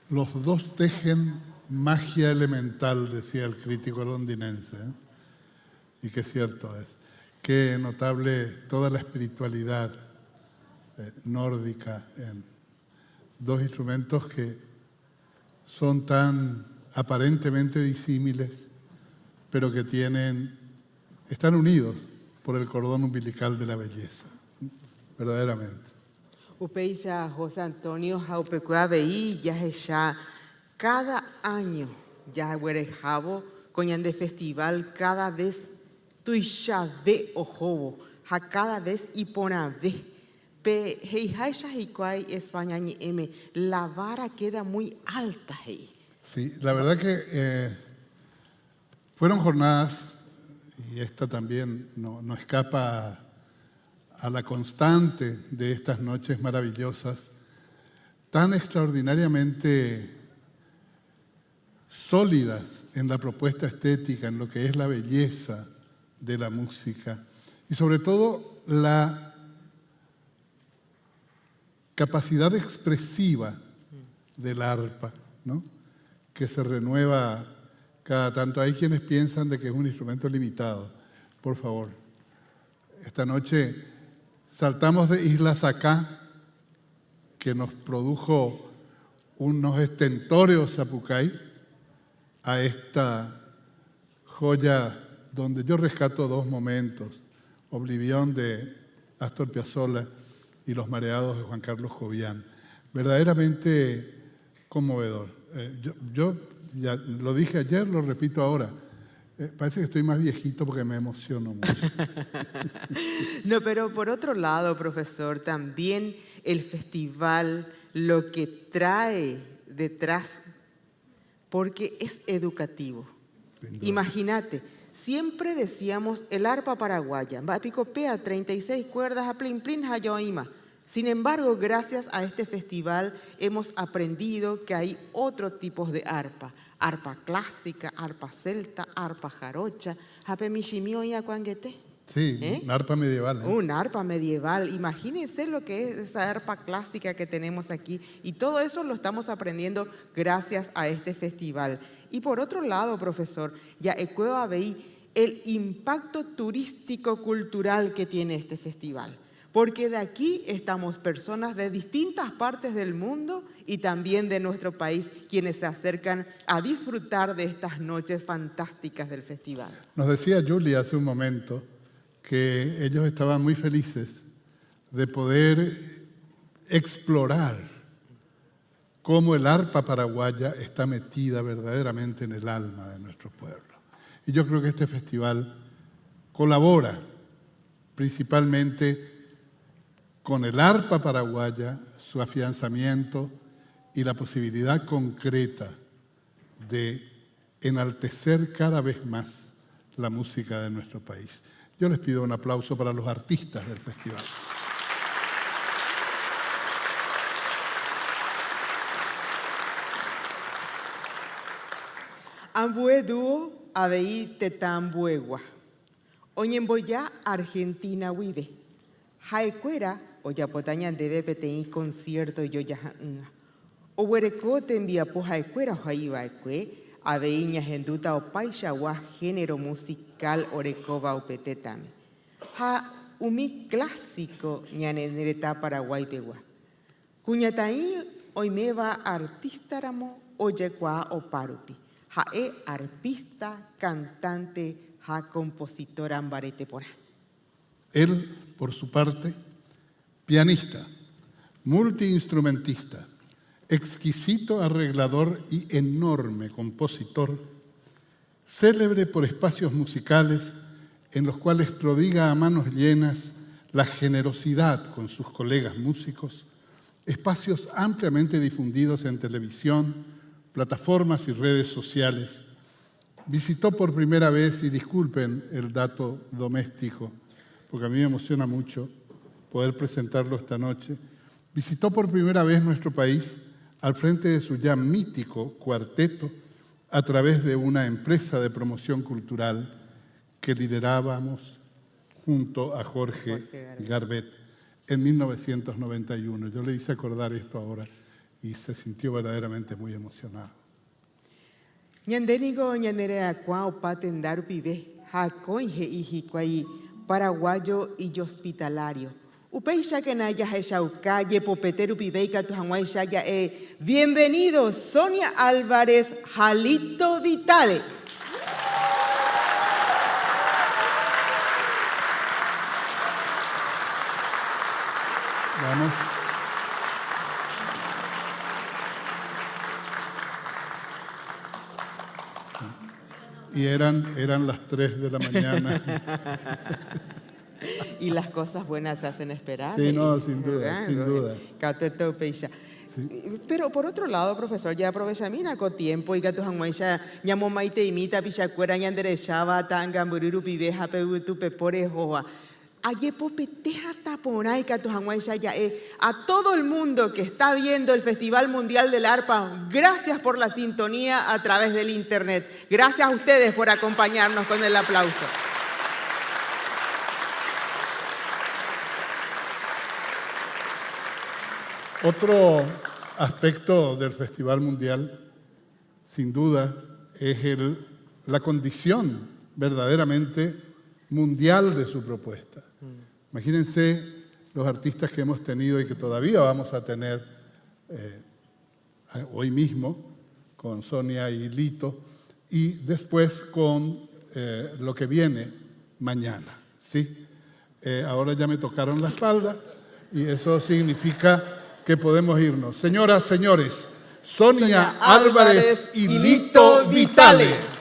Los dos tejen magia elemental, decía el crítico londinense, ¿eh? Y qué cierto es. Qué notable toda la espiritualidad nórdica en dos instrumentos que son tan aparentemente disímiles, pero que están unidos por el cordón umbilical de la belleza, verdaderamente. Upeya José Antonio Jaupecua veí ya cada año ya huerejabo coñan de festival cada vez tuishave ojobo ja cada vez iponave pe heijaisha hikwai España ni m la vara queda muy alta hey. Sí, la verdad que fueron jornadas, y esta también no escapa a la constante de estas noches maravillosas, tan extraordinariamente sólidas en la propuesta estética, en lo que es la belleza de la música y sobre todo la capacidad expresiva del arpa, ¿no? Que se renueva cada tanto. Hay quienes piensan de que es un instrumento limitado. Por favor, esta noche saltamos de Isla Sacá, que nos produjo unos estentóreos zapucay, a esta joya donde yo rescato dos momentos: Oblivión de Astor Piazzolla y Los Mareados de Juan Carlos Jovián. Verdaderamente conmovedor. Yo ya lo dije ayer, lo repito ahora. Parece que estoy más viejito porque me emociono mucho. No, pero por otro lado, profesor, también el festival lo que trae detrás, porque es educativo. Imagínate, siempre decíamos el arpa paraguaya, va picopea 36 cuerdas a plin plin hayoima. Sin embargo, gracias a este festival hemos aprendido que hay otros tipos de arpa. Arpa clásica, arpa celta, arpa jarocha, japemishimio y acuanguete. Sí, un arpa medieval. Un arpa medieval. Imagínense lo que es esa arpa clásica que tenemos aquí. Y todo eso lo estamos aprendiendo gracias a este festival. Y por otro lado, profesor, ya Ecueva veí el impacto turístico-cultural que tiene este festival. Porque de aquí estamos personas de distintas partes del mundo y también de nuestro país quienes se acercan a disfrutar de estas noches fantásticas del festival. Nos decía Julia hace un momento que ellos estaban muy felices de poder explorar cómo el arpa paraguaya está metida verdaderamente en el alma de nuestro pueblo. Y yo creo que este festival colabora principalmente con el arpa paraguaya, su afianzamiento y la posibilidad concreta de enaltecer cada vez más la música de nuestro país. Yo les pido un aplauso para los artistas del festival. Ambue dúo aveí tetambuegua. Oñemboya Argentina vive. Jaecuera oyapotaña debe peteí concierto yo ya. O huereco te envía po jaecuera jaiba ecue. Aveiña genduta o paixagua género musical orecoba o petetame. Ja umi clásico ñanereta Paraguay pegua. Cuñataí oimeva artista ramo oyecua o parupi. Ja arpista, cantante, ja compositora ambarete pora. Él, por su parte, pianista, multiinstrumentista, exquisito arreglador y enorme compositor, célebre por espacios musicales en los cuales prodiga a manos llenas la generosidad con sus colegas músicos, espacios ampliamente difundidos en televisión, plataformas y redes sociales. Visitó por primera vez, y disculpen el dato doméstico, porque a mí me emociona mucho poder presentarlo esta noche, visitó por primera vez nuestro país al frente de su ya mítico cuarteto a través de una empresa de promoción cultural que liderábamos junto a Jorge Garbet en 1991. Yo le hice acordar esto ahora y se sintió verdaderamente muy emocionado. Ñandénigo ñanereakua opatendaru pibe, jacoinje hijikuai, paraguayo y hospitalario. Upeixa que naya hechauca, yepopeteru pibeika tu hanguaixaya bienvenido, Sonia Álvarez, Jalito Vitale. Vamos. Y eran las 3 de la mañana. Y las cosas buenas se hacen esperar. Sí, no, sin duda, sin duda. Cateto peixa. Sí. Pero por otro lado, profesor, ya aprovecha mina con tiempo y gato hanguaisha ñamo maite imita pichacuera ñanderechaba tangamburiru pibeja peutu peporejoa. Ayepopeteja taponay gato hanguaisha ya a todo el mundo que está viendo el Festival Mundial del Arpa, gracias por la sintonía a través del internet. Gracias a ustedes por acompañarnos con el aplauso. Otro aspecto del Festival Mundial, sin duda, es la condición verdaderamente mundial de su propuesta. Imagínense los artistas que hemos tenido y que todavía vamos a tener hoy mismo con Sonia y Lito, y después con lo que viene mañana, ¿sí? Ahora ya me tocaron la espalda y eso significa que podemos irnos. Señoras, señores, Sonia Álvarez y Lito Vitale.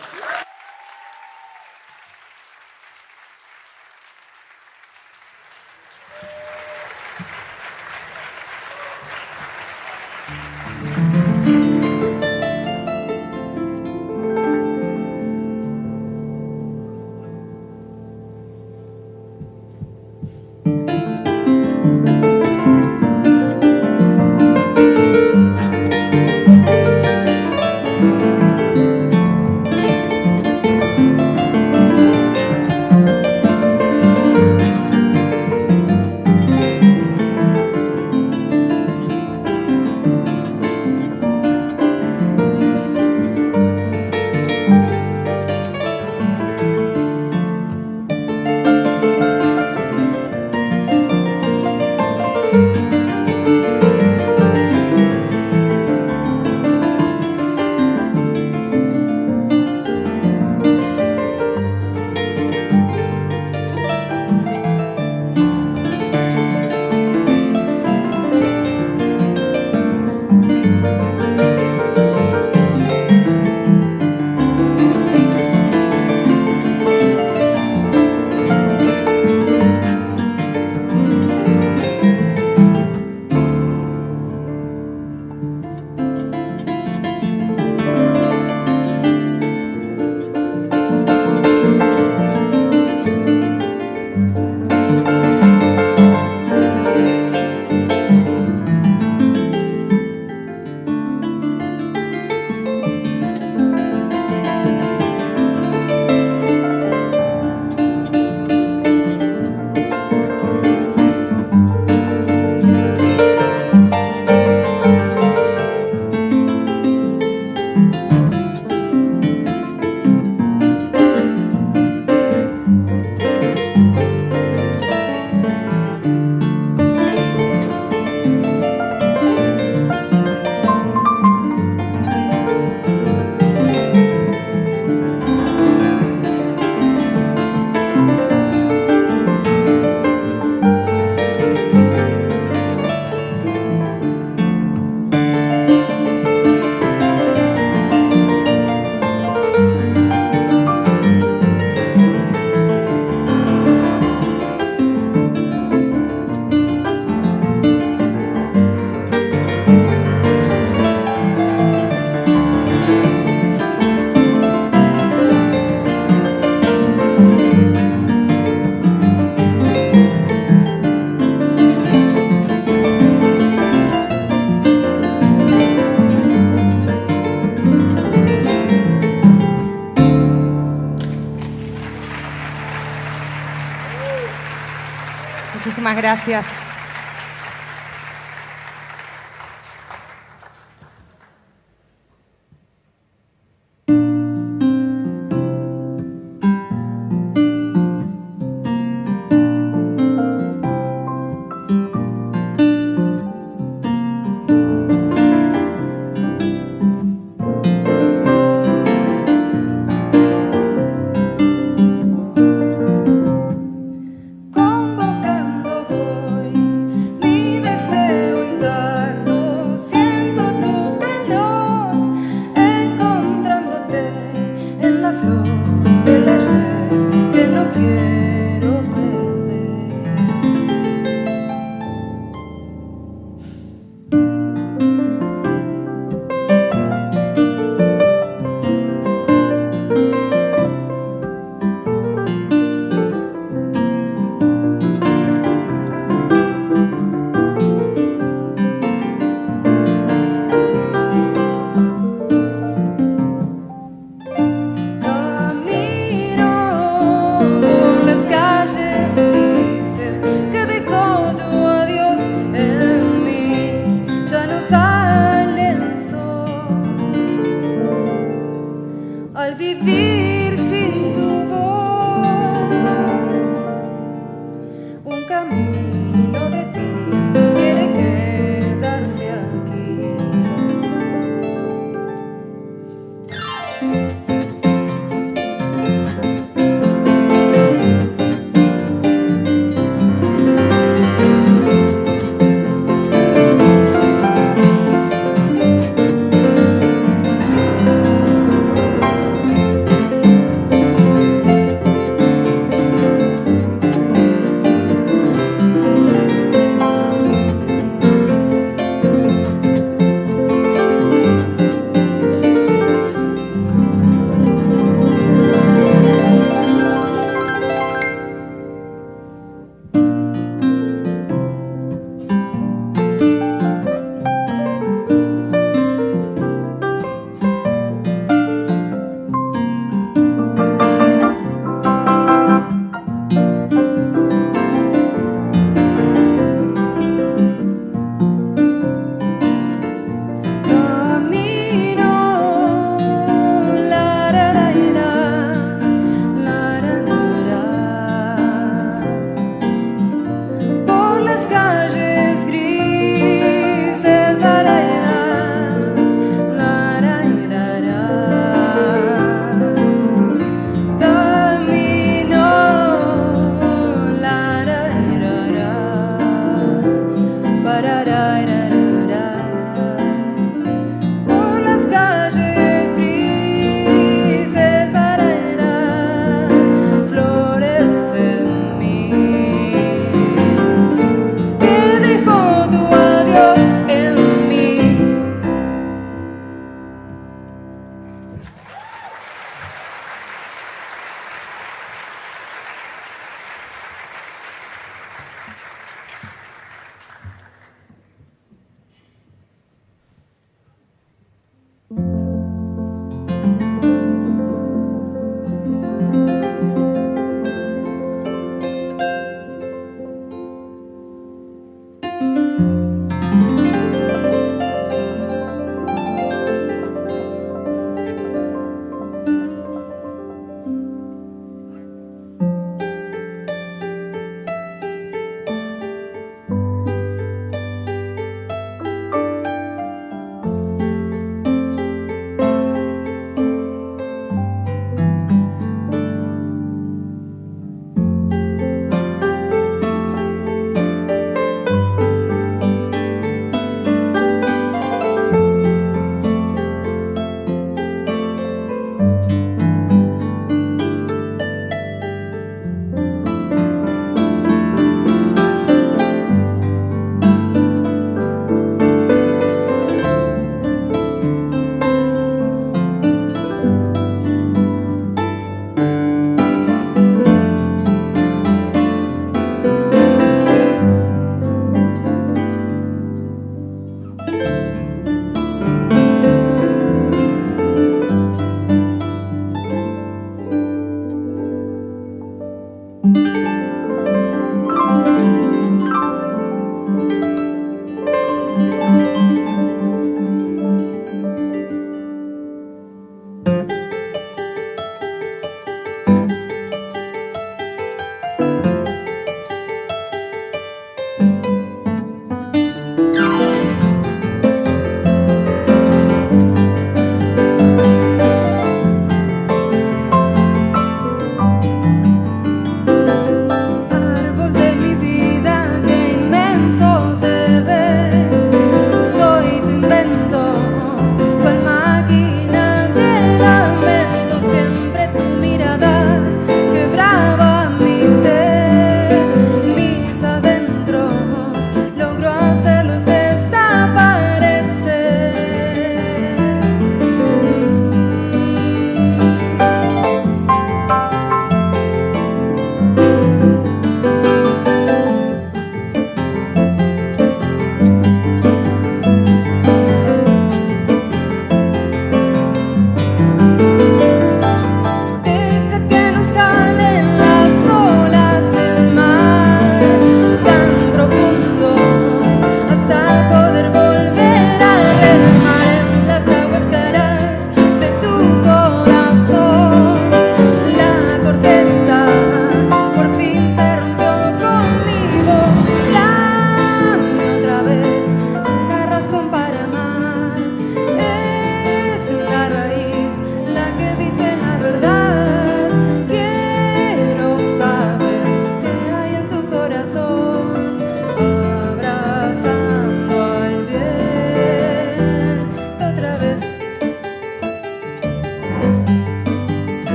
Muchísimas gracias.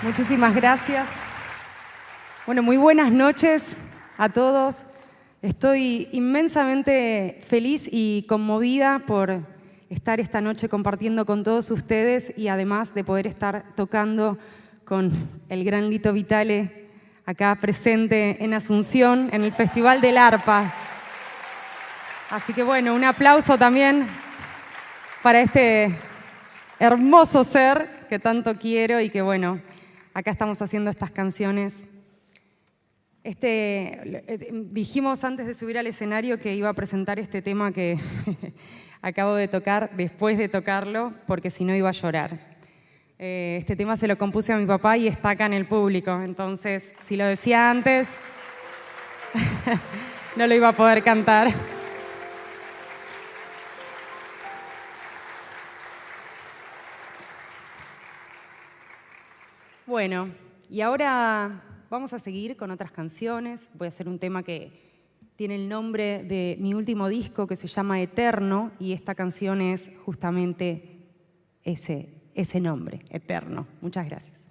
Muchísimas gracias. Bueno, muy buenas noches a todos. Estoy inmensamente feliz y conmovida por estar esta noche compartiendo con todos ustedes y además de poder estar tocando con el gran Lito Vitale acá presente en Asunción, en el Festival del Arpa. Así que bueno, un aplauso también para este hermoso ser que tanto quiero y que bueno, acá estamos haciendo estas canciones. Dijimos antes de subir al escenario que iba a presentar este tema que acabo de tocar después de tocarlo, porque si no iba a llorar. Este tema se lo compuse a mi papá y está acá en el público, entonces si lo decía antes, no lo iba a poder cantar. Bueno, y ahora vamos a seguir con otras canciones. Voy a hacer un tema que tiene el nombre de mi último disco que se llama Eterno y esta canción es justamente ese nombre, Eterno. Muchas gracias.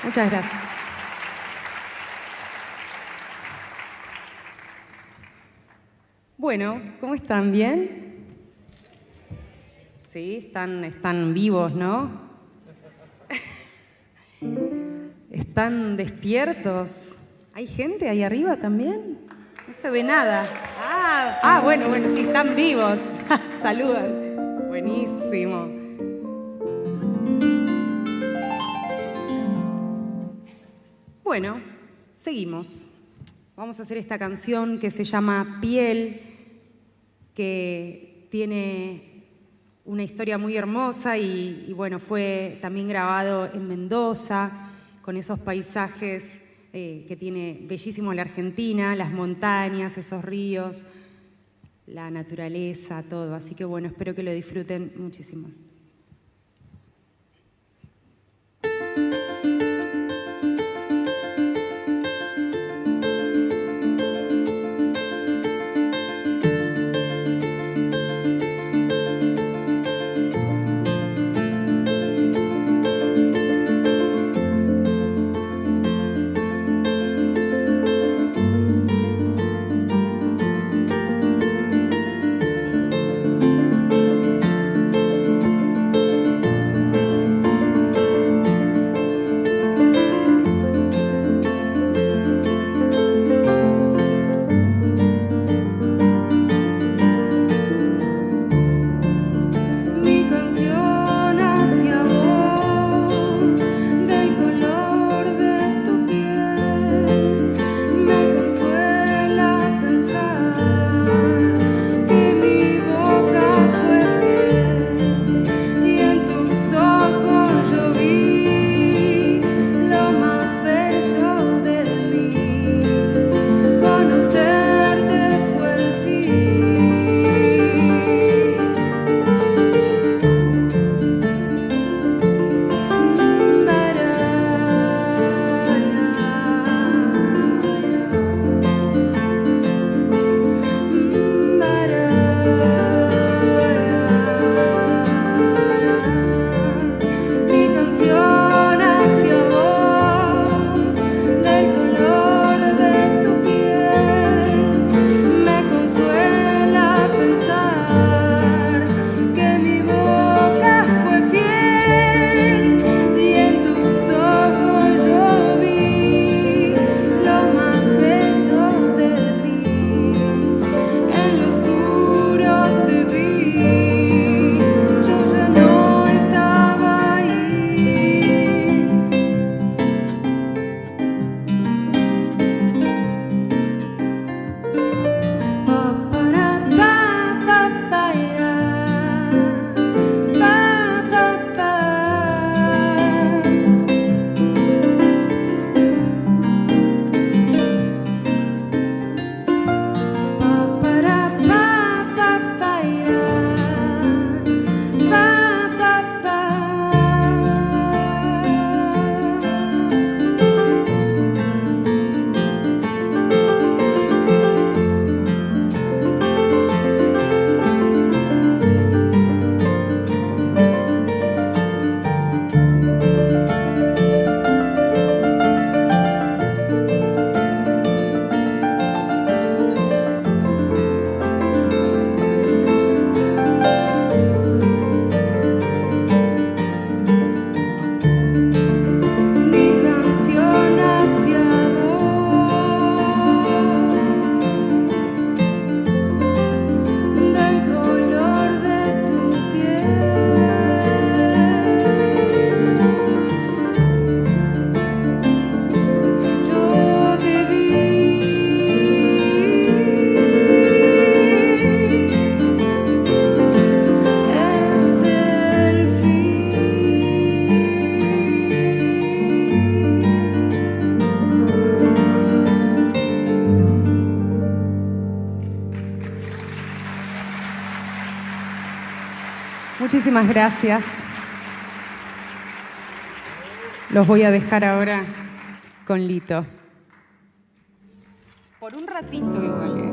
Muchas gracias. Bueno, ¿cómo están? ¿Bien? Sí, están vivos, ¿no? ¿Están despiertos? ¿Hay gente ahí arriba también? No se ve nada. Bueno, sí, están vivos. Saludan. Buenísimo. Bueno, seguimos. Vamos a hacer esta canción que se llama Piel, que tiene una historia muy hermosa y bueno, fue también grabado en Mendoza, con esos paisajes que tiene bellísimo la Argentina, las montañas, esos ríos, la naturaleza, todo. Así que bueno, espero que lo disfruten muchísimo. Muchísimas gracias. Los voy a dejar ahora con Lito. Por un ratito igual, ¿eh?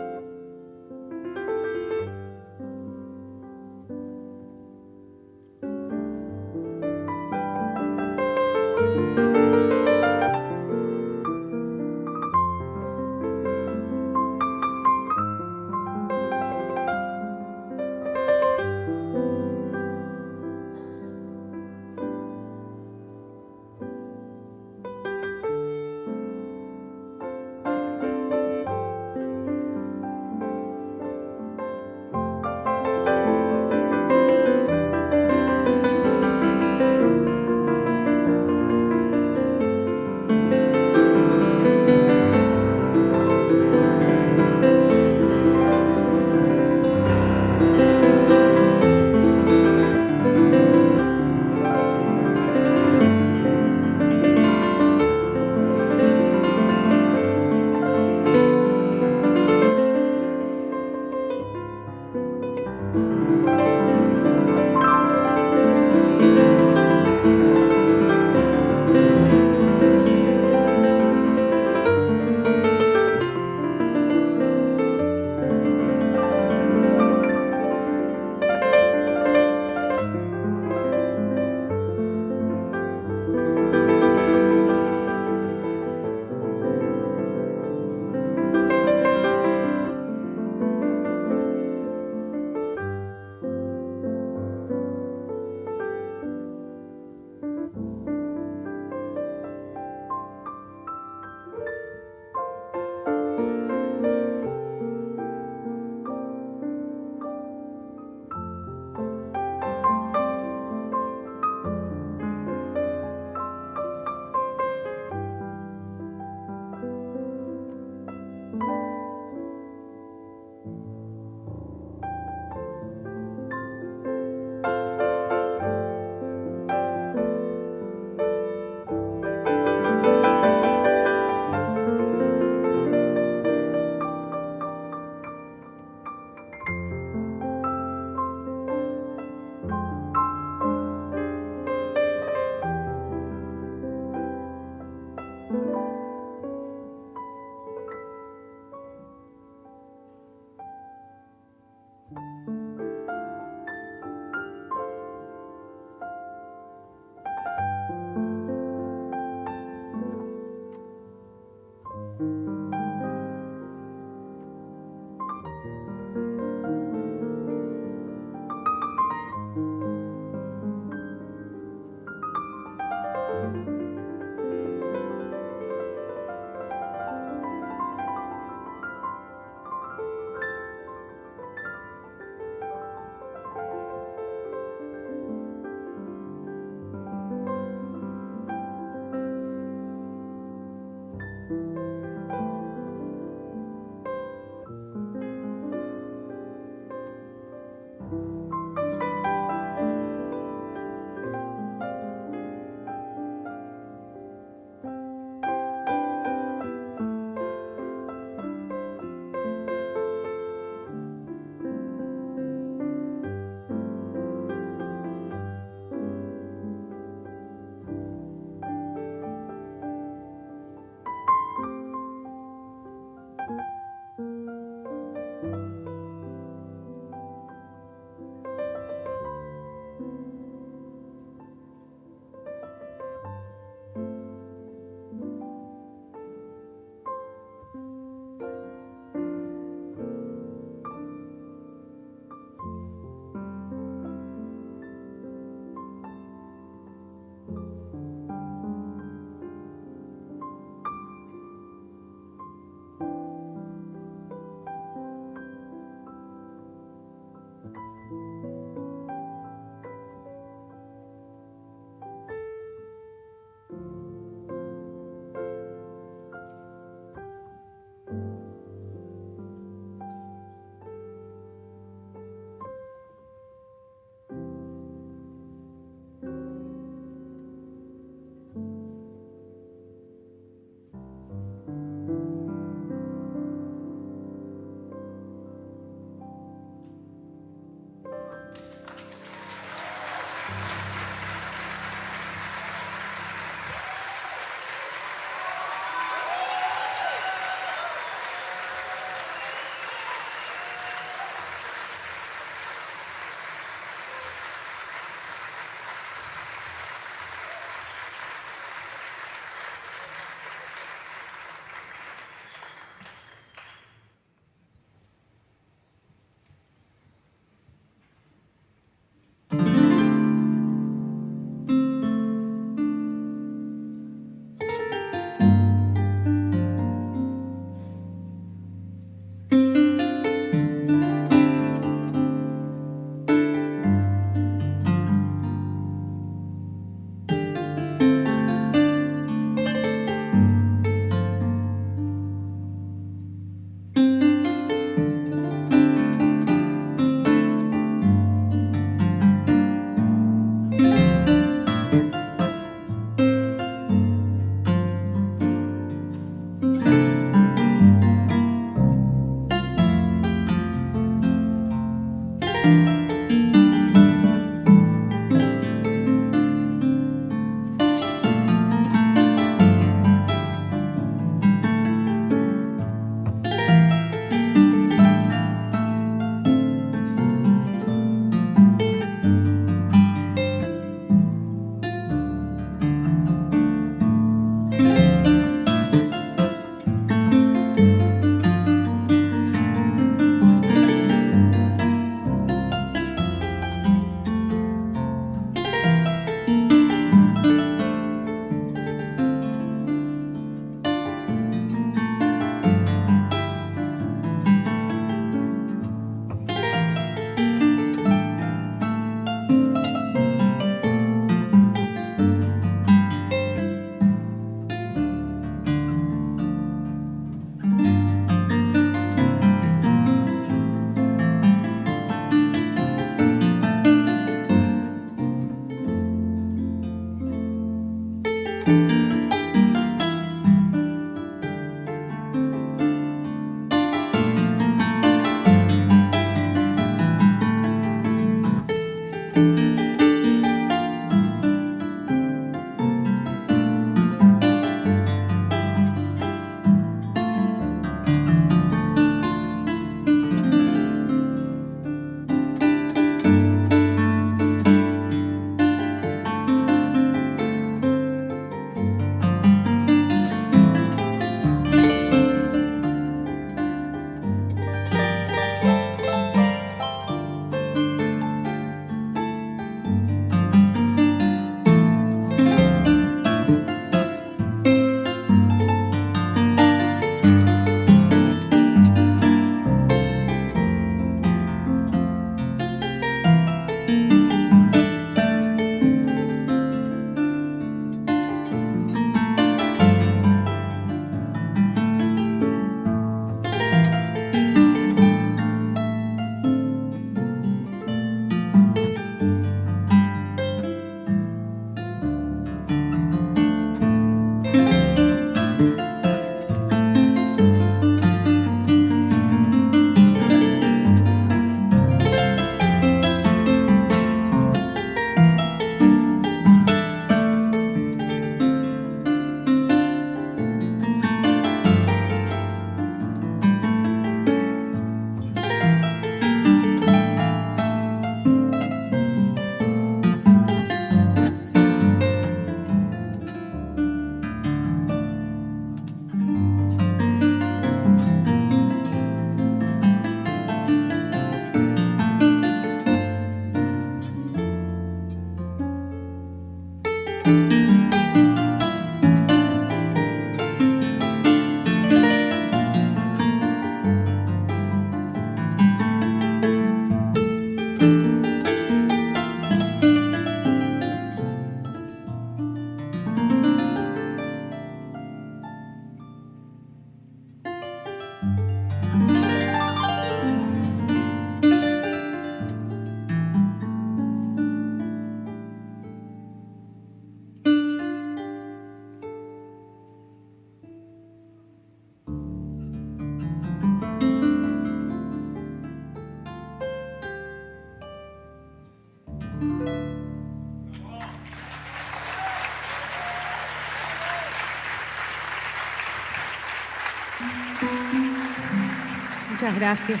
Muchas gracias.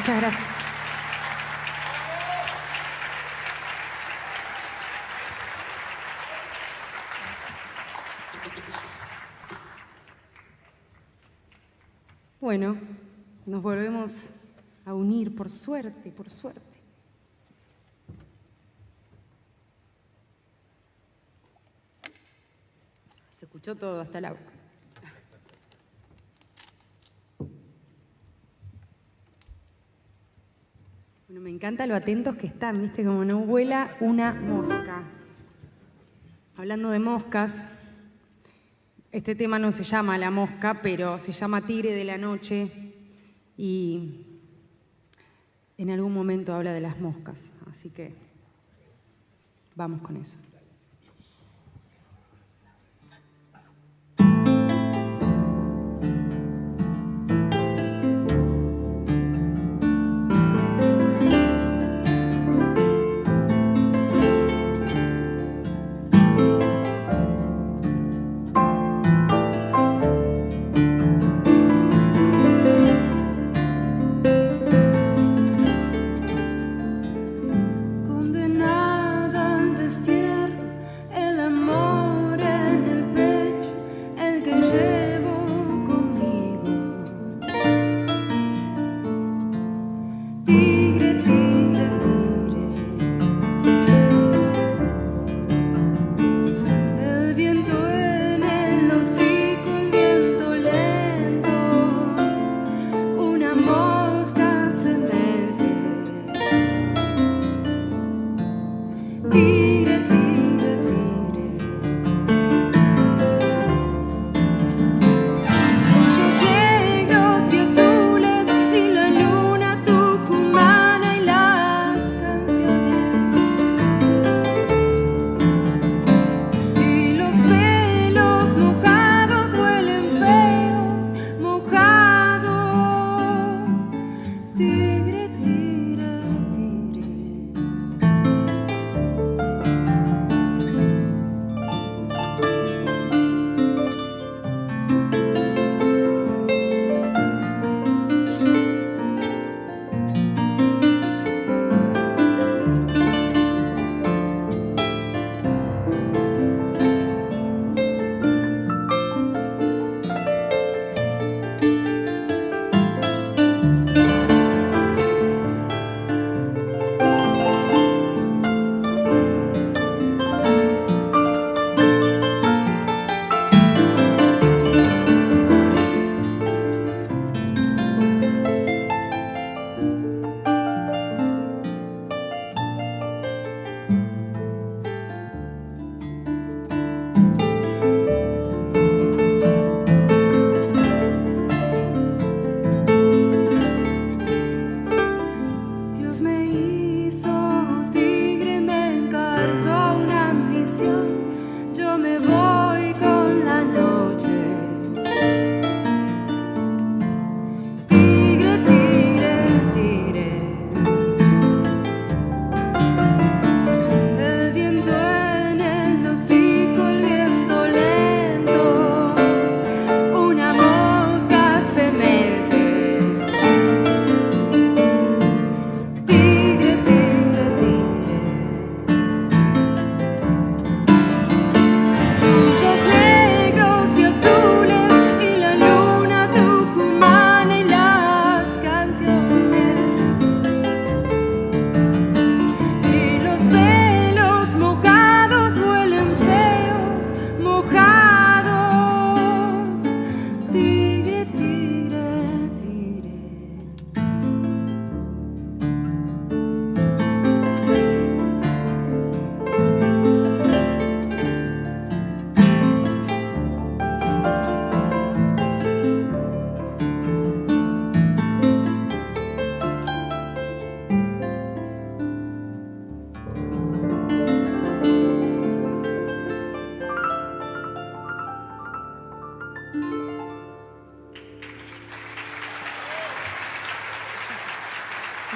Muchas gracias. Bueno, nos volvemos a unir por suerte, por suerte. Se escuchó todo hasta la boca. Bueno, me encanta lo atentos que están, ¿viste? Como no vuela una mosca. Hablando de moscas, este tema no se llama La Mosca, pero se llama Tigre de la Noche y en algún momento habla de las moscas, así que vamos con eso.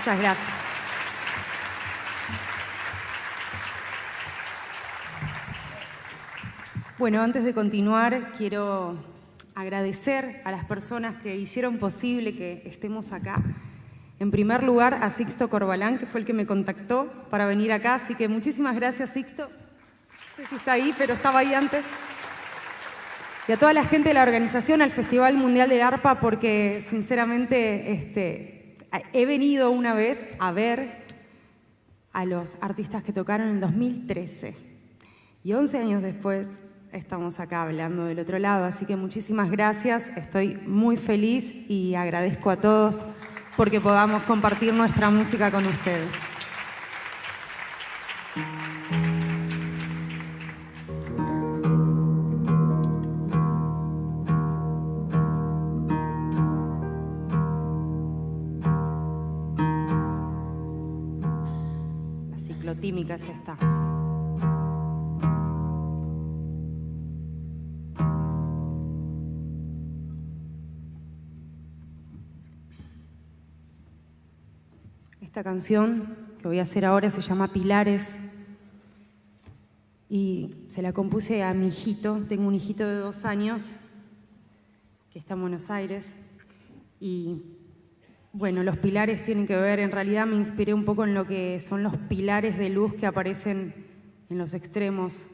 Muchas gracias. Bueno, antes de continuar, quiero agradecer a las personas que hicieron posible que estemos acá. En primer lugar, a Sixto Corbalán, que fue el que me contactó para venir acá, así que muchísimas gracias, Sixto. No sé si está ahí, pero estaba ahí antes. Y a toda la gente de la organización, al Festival Mundial del Arpa, porque sinceramente he venido una vez a ver a los artistas que tocaron en 2013. Y 11 años después estamos acá hablando del otro lado, así que muchísimas gracias. Estoy muy feliz y agradezco a todos porque podamos compartir nuestra música con ustedes. La ciclotímica es esta. Esta canción que voy a hacer ahora se llama Pilares y se la compuse a mi hijito. Tengo un hijito de 2 años que está en Buenos Aires y bueno, los pilares tienen que ver, en realidad me inspiré un poco en lo que son los pilares de luz que aparecen en los extremos,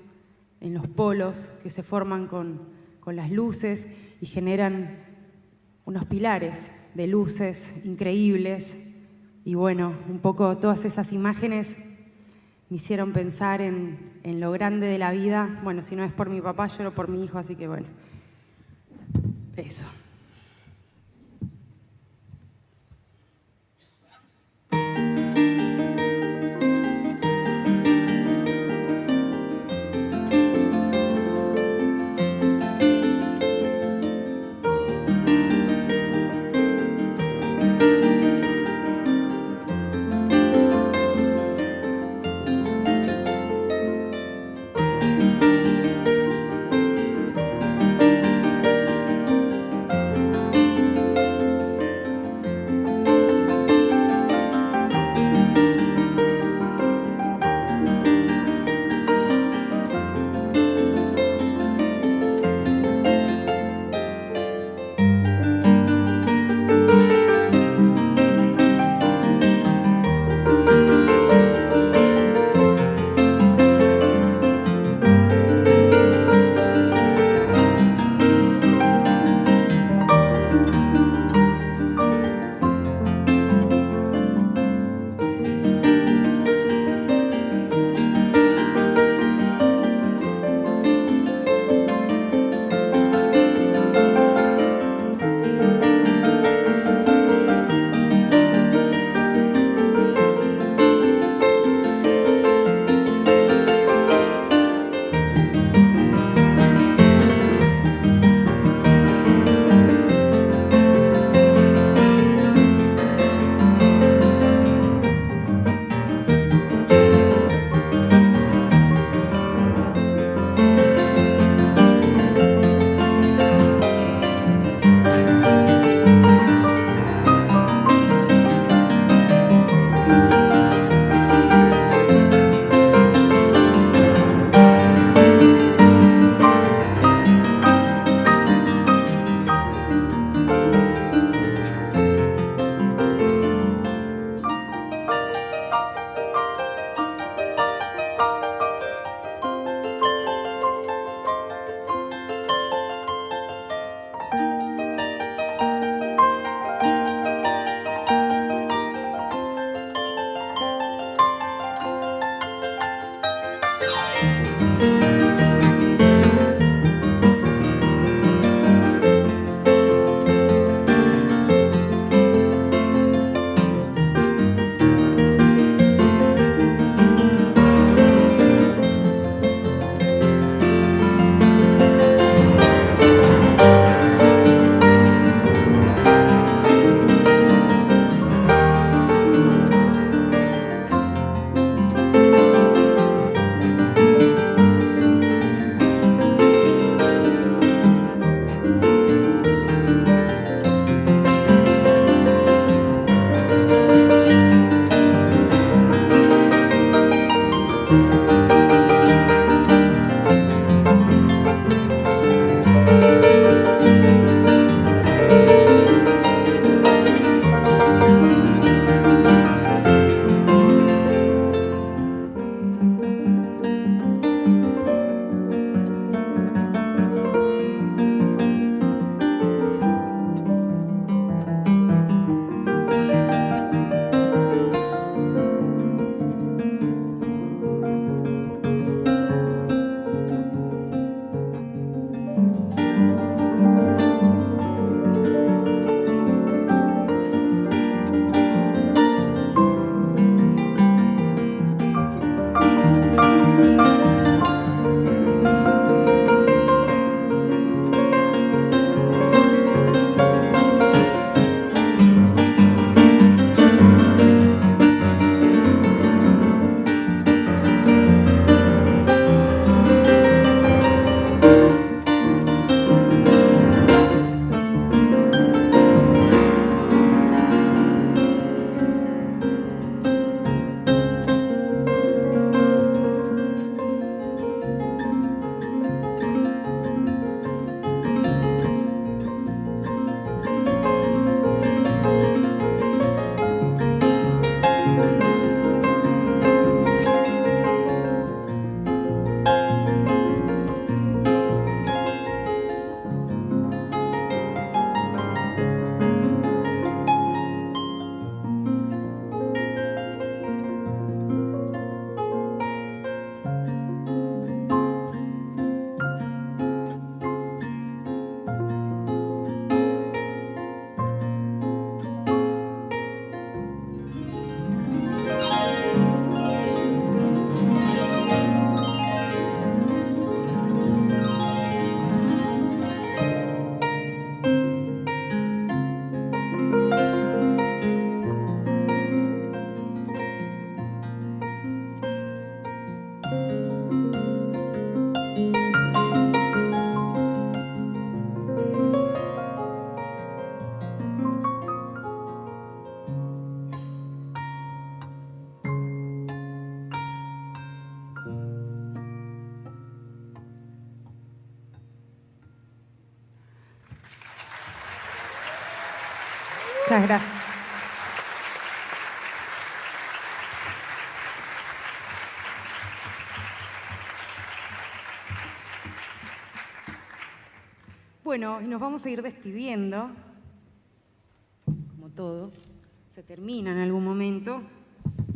en los polos que se forman con las luces y generan unos pilares de luces increíbles. Y bueno, un poco todas esas imágenes me hicieron pensar en lo grande de la vida. Bueno, si no es por mi papá, lloro por mi hijo, así que bueno, eso. Muchas gracias. Bueno, y nos vamos a ir despidiendo. Como todo, se termina en algún momento,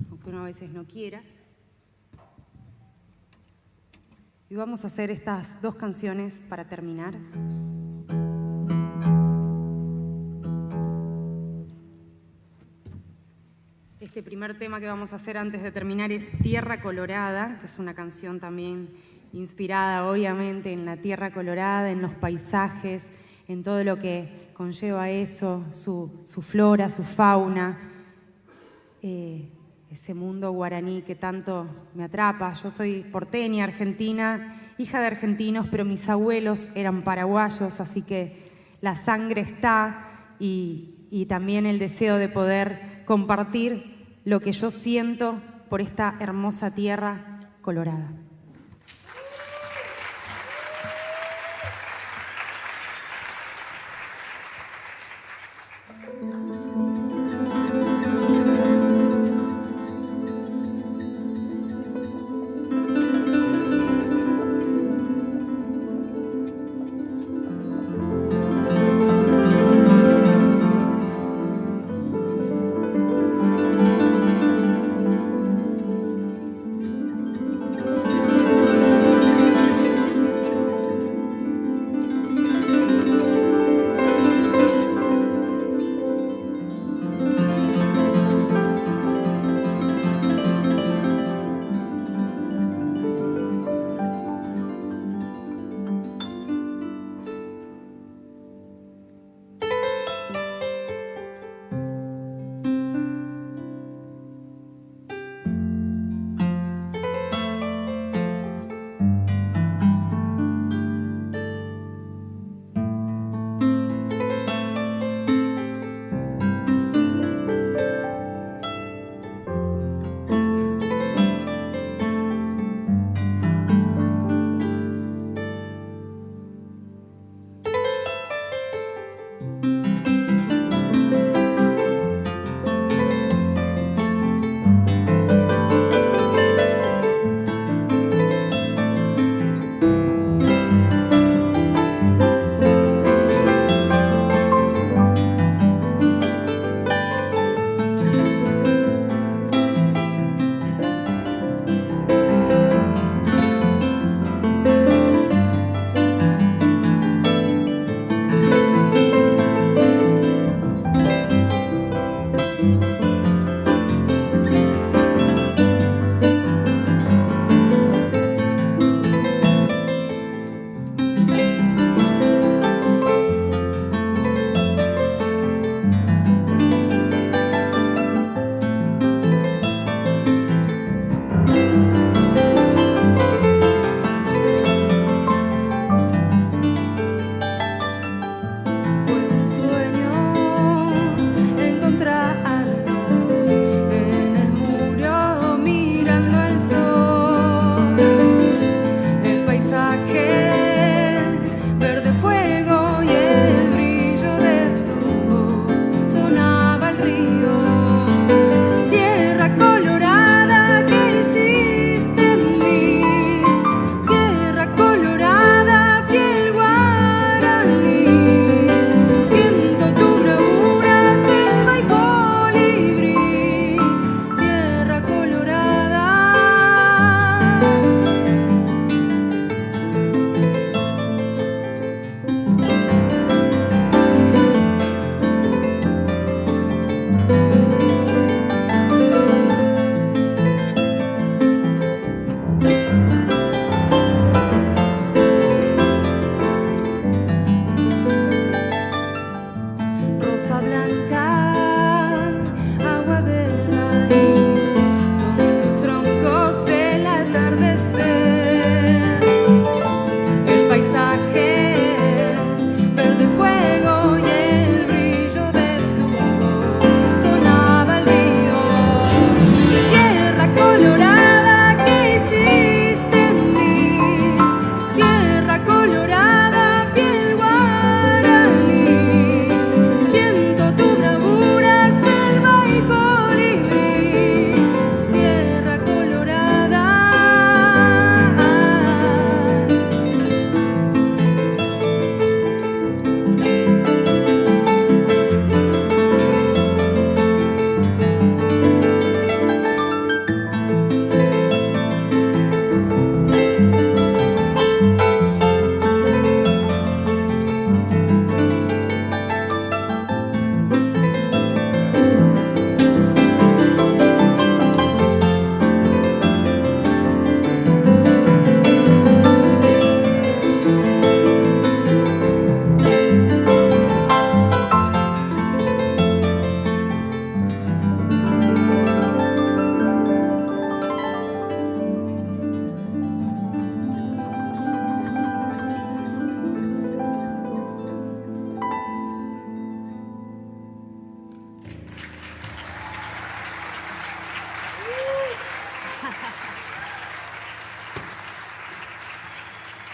aunque uno a veces no quiera. Y vamos a hacer estas dos canciones para terminar. Este primer tema que vamos a hacer antes de terminar es Tierra Colorada, que es una canción también inspirada obviamente en la tierra colorada, en los paisajes, en todo lo que conlleva eso, su flora, su fauna, ese mundo guaraní que tanto me atrapa. Yo soy porteña, argentina, hija de argentinos, pero mis abuelos eran paraguayos, así que la sangre está y también el deseo de poder compartir lo que yo siento por esta hermosa tierra colorada.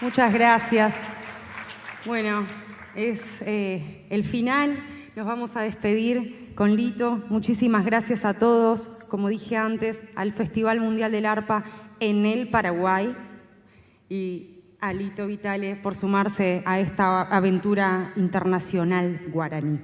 Muchas gracias. Bueno, es el final. Nos vamos a despedir con Lito. Muchísimas gracias a todos, como dije antes, al Festival Mundial del Arpa en el Paraguay y a Lito Vitale por sumarse a esta aventura internacional guaraní.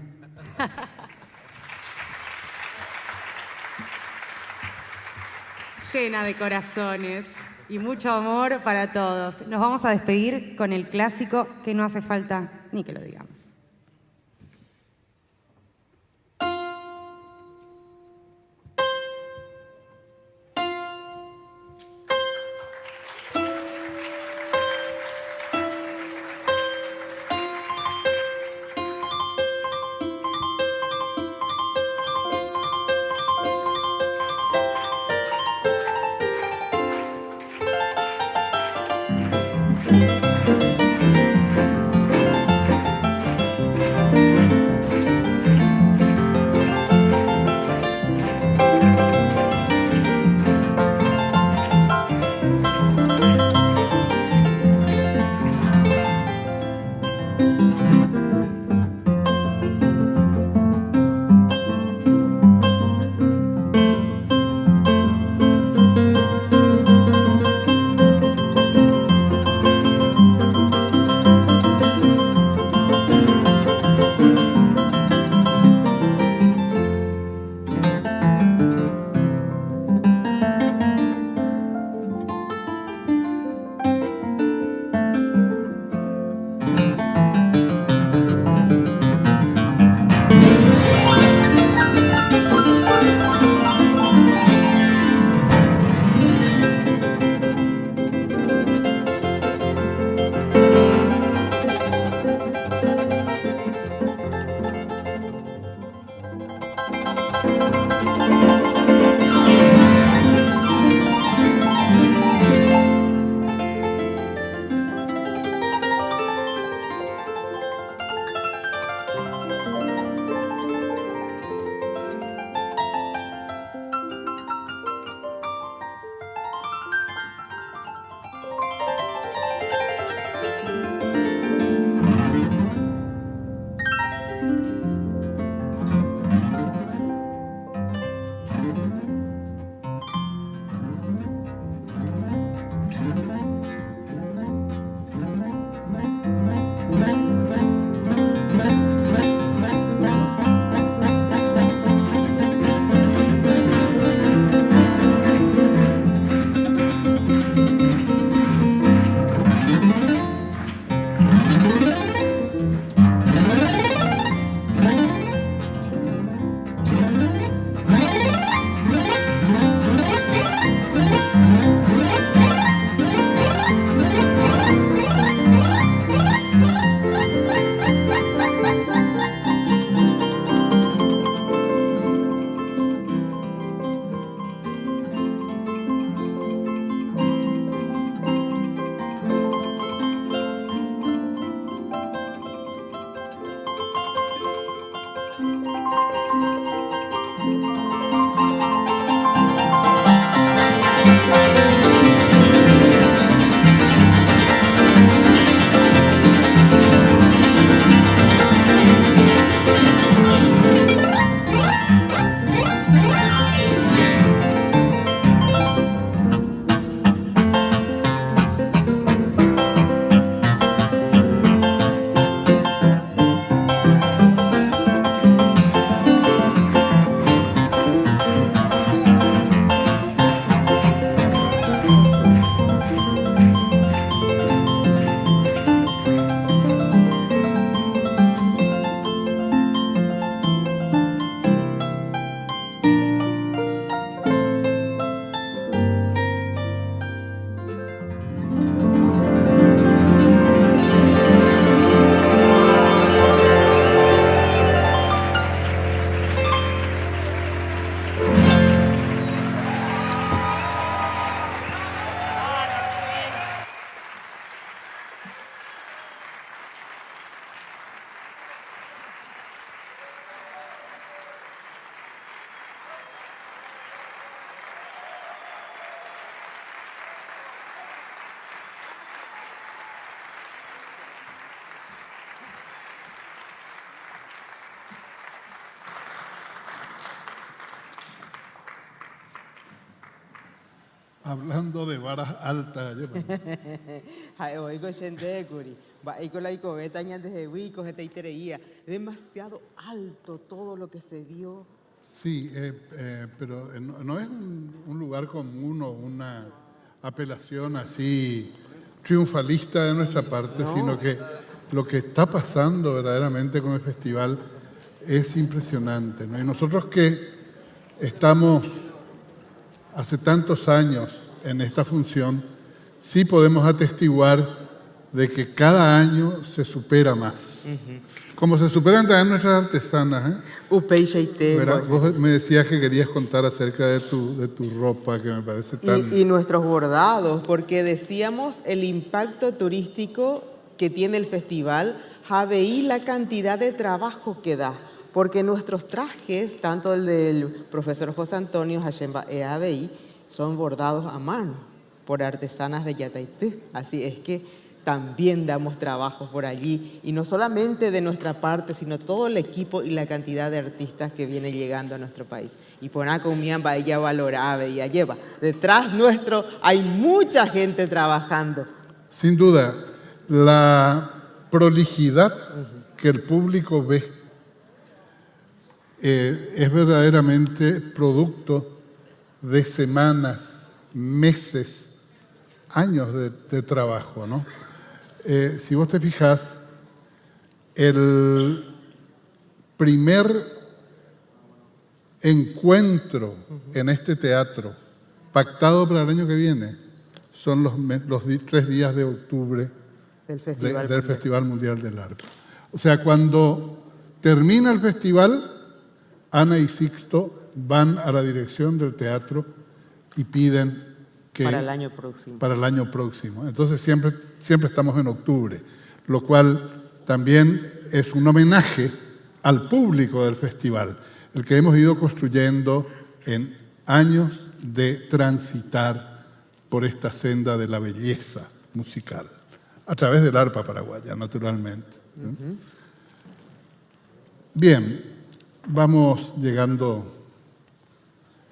Llena de corazones y mucho amor para todos. Nos vamos a despedir con el clásico que no hace falta ni que lo digamos. Hablando de varas altas, Oigo gente curi, va la icobeta antes de huico, gente itereía. Demasiado alto todo lo que se vio. sí, pero no es un lugar común o una apelación así triunfalista de nuestra parte, No. sino que lo que está pasando verdaderamente con el festival es impresionante, ¿no? Y nosotros que estamos hace tantos años en esta función, sí podemos atestiguar de que cada año se supera más. Como se superan también nuestras artesanas, ¿eh? Upeixa y te. Verá, vos me decías que querías contar acerca de tu ropa, que me parece tan... Y nuestros bordados, porque decíamos el impacto turístico que tiene el festival, veí la cantidad de trabajo que da, porque nuestros trajes, tanto el del profesor José Antonio Hashemba EABI, son bordados a mano por artesanas de Yataití. Así es que también damos trabajo por allí, y no solamente de nuestra parte, sino todo el equipo y la cantidad de artistas que viene llegando a nuestro país. Y por acá Miamba ella valoraba, ella lleva. Detrás nuestro hay mucha gente trabajando. Sin duda, la prolijidad que el público ve es verdaderamente producto de semanas, meses, años de trabajo, ¿no? Si vos te fijas, el primer encuentro en este teatro, pactado para el año que viene, son los 3 días de octubre Del Festival del Mundial. Festival Mundial del Arpa. O sea, cuando termina el festival, Ana y Sixto van a la dirección del teatro y piden que... Para el año próximo. Para el año próximo. Entonces siempre estamos en octubre, lo cual también es un homenaje al público del festival, el que hemos ido construyendo en años de transitar por esta senda de la belleza musical, a través del arpa paraguaya, naturalmente. Bien, vamos llegando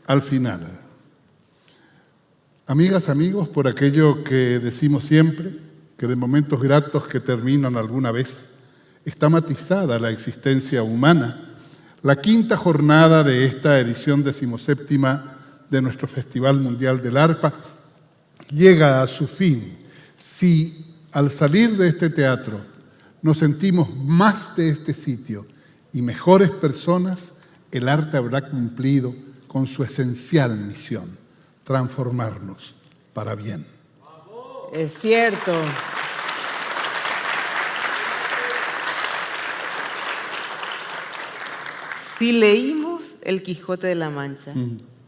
al final. Amigas, amigos, por aquello que decimos siempre, que de momentos gratos que terminan alguna vez, está matizada la existencia humana, la 5ª jornada de esta edición 17ª de nuestro Festival Mundial del Arpa llega a su fin si al salir de este teatro nos sentimos más de este sitio y mejores personas, el arte habrá cumplido con su esencial misión: transformarnos para bien. Es cierto. Si leímos El Quijote de la Mancha,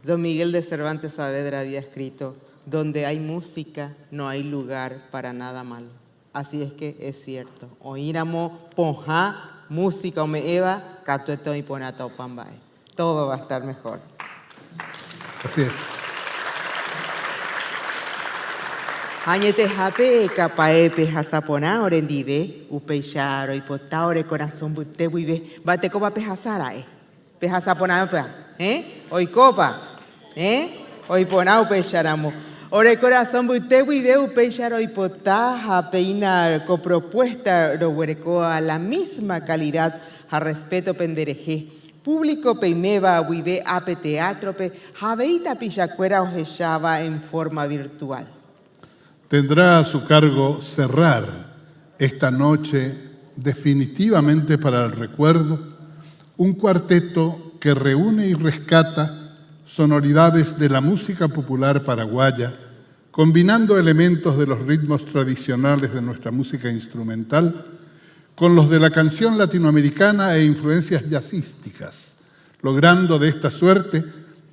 don Miguel de Cervantes Saavedra había escrito: donde hay música no hay lugar para nada malo. Así es que es cierto. Oíramos ponja, música o me eva, catueto y ponata o pambae. Todo va a estar mejor. Así es. Añete jape capaepe jasapona orendide upeixaro hipotaure corazón bute buive bate copa pejasara pejasapona hoy copa hoy pona upeixaramo ore corazón bute buive upeixaro hipotá japeina copropuesta rohuereco a la misma calidad a respeto pendereje público peimeva buive ape teatro pe javeita pichacuera ojechaba en forma virtual. Tendrá a su cargo cerrar esta noche definitivamente para el recuerdo un cuarteto que reúne y rescata sonoridades de la música popular paraguaya, combinando elementos de los ritmos tradicionales de nuestra música instrumental con los de la canción latinoamericana e influencias jazzísticas, logrando de esta suerte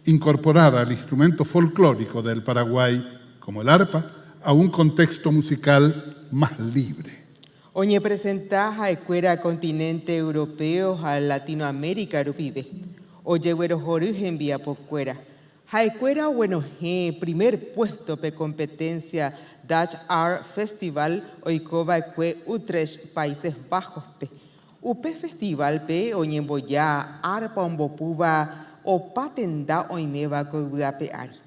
incorporar al instrumento folclórico del Paraguay, como el arpa, a un contexto musical más libre. Oñe presenta jaecuera continente europeo a Latinoamérica rupibe. Oye güero origen vía pocuera. Jaecuera bueno primer puesto pe competencia Dutch Art Festival oicoba cue Utrecht Países Bajos pe. Upe festival pe oñe boya arpa ombopuba o patenda oimeba coguape ari.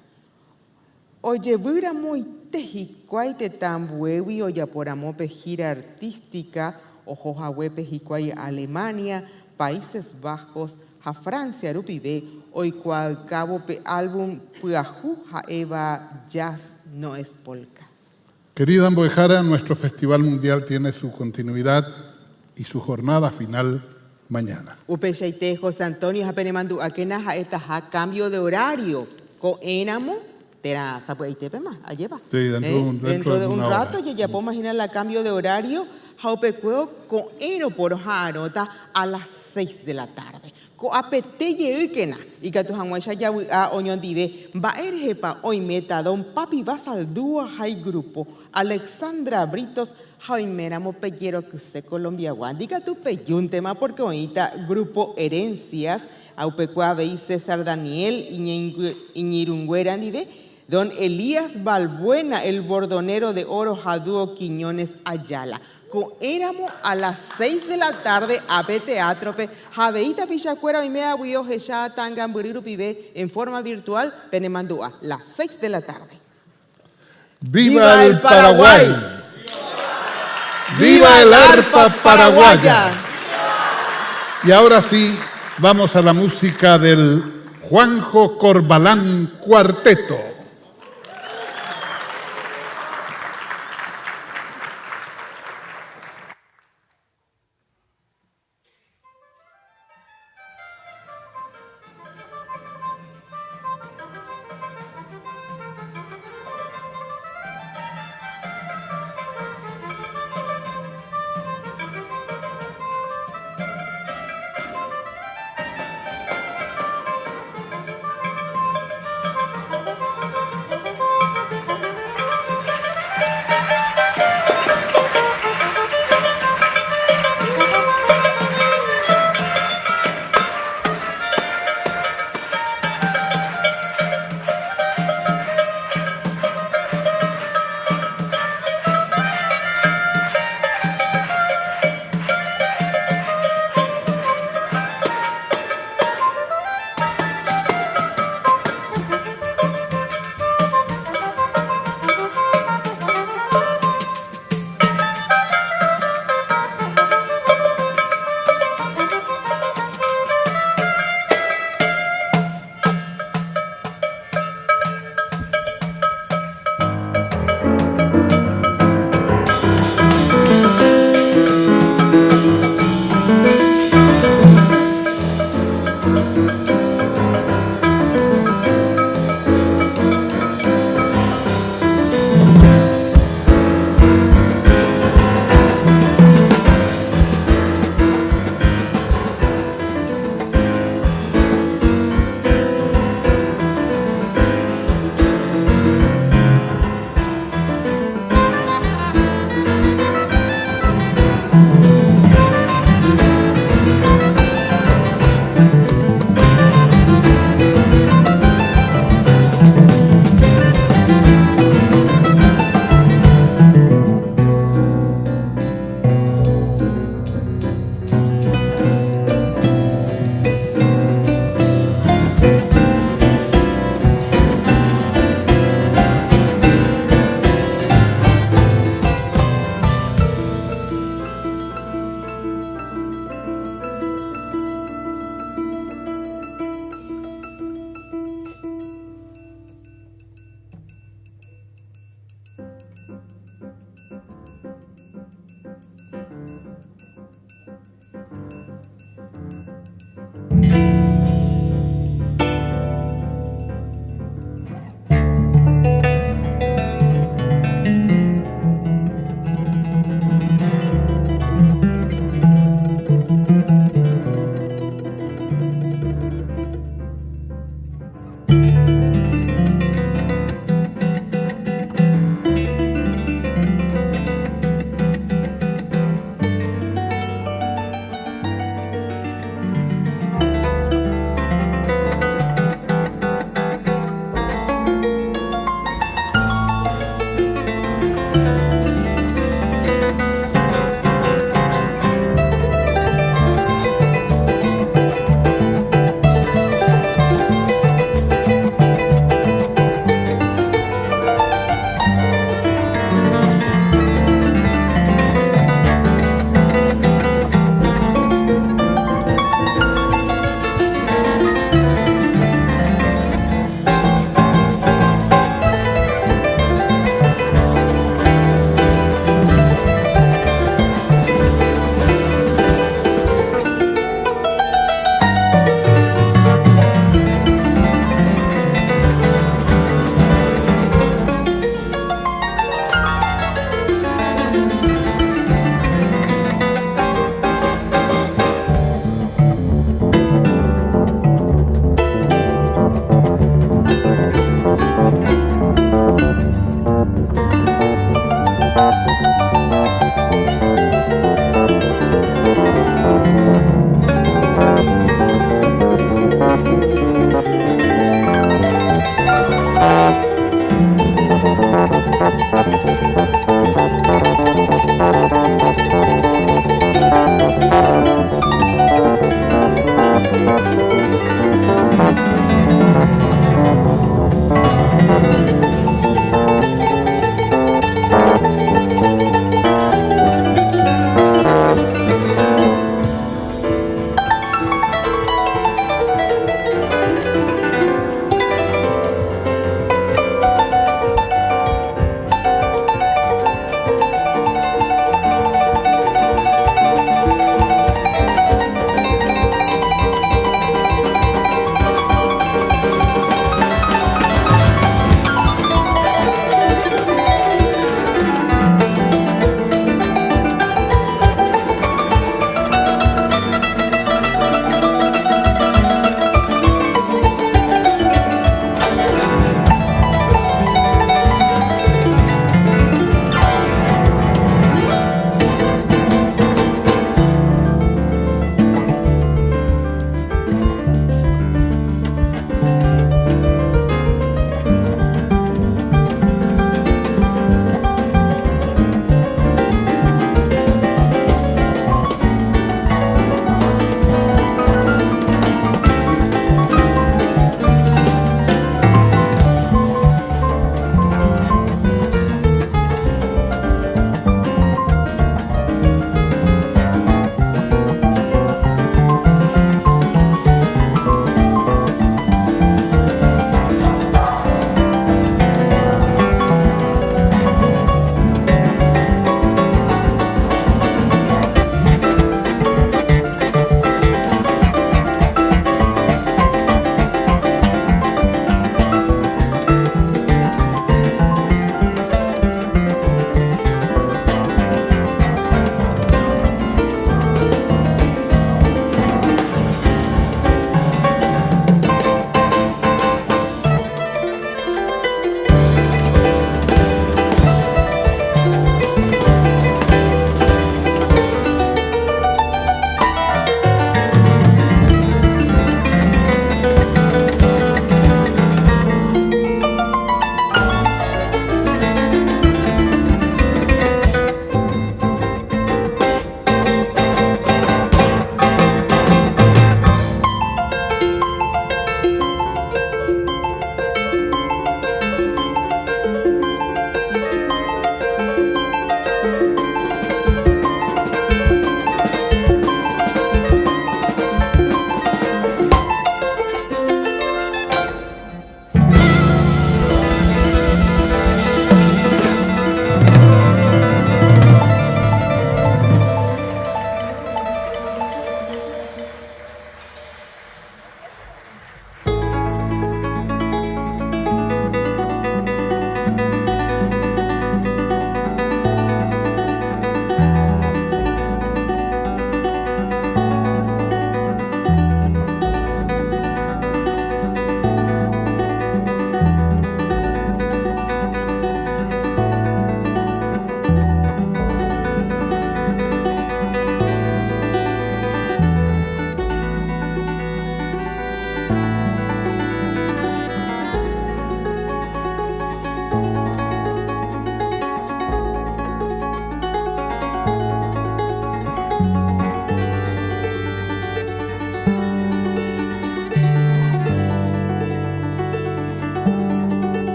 Oye, vira muy tejicuay te tambuewi o ya por amope gira artística o jojawe pejicuay Alemania, Países Bajos, a Francia rupibe, hoy cual cabo pe álbum puaju ja eva jazz no es polka. Querida Amboejara, nuestro Festival Mundial tiene su continuidad y su jornada final mañana. Upechaite José Antonio Japenemandu Akena ja esta ja cambio de horario. Co enamo tera sapueite más, allá va. Sí, dentro de un una rato hora. ya puedo imaginar el cambio de horario. Jaupecueo con eno por janota a las 6 de la tarde. Co apete yeukena y que tu hanguacha ya a oñon dive va erjepa hoy meta don papi vas al dúo hay grupo Alexandra Britos Jaiméramo Pellero que se Colombia Diga tu peyun tema porque ahorita grupo Herencias Aupecua veis César Daniel Iñirungüera dive don Elías Balbuena el bordonero de oro Jadúo Quiñones Ayala. Éramos a las 6 de la tarde a teatro pe javeita pichacuera y mea huio jecha tangamburiru pibe en forma virtual penemandúa las 6 de la tarde. ¡Viva el Paraguay! ¡Viva el arpa paraguaya! Y ahora sí, vamos a la música del Juanjo Corbalán Cuarteto.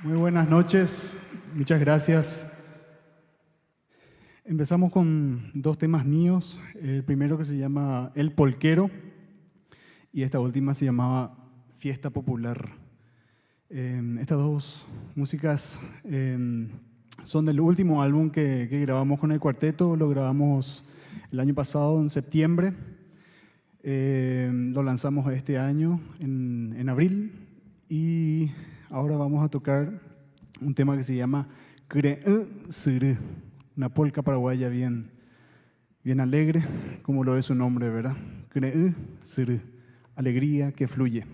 Muy buenas noches, muchas gracias. Empezamos con dos temas míos. El primero que se llama El Polquero y esta última se llamaba Fiesta Popular. Estas dos músicas son del último álbum que grabamos con el cuarteto. Lo grabamos el año pasado, en septiembre. Lo lanzamos este año, en abril. Y ahora vamos a tocar un tema que se llama Cre'e Sırı, una polca paraguaya bien alegre, como lo es su nombre, ¿verdad? Cre'e Sırı, alegría que fluye.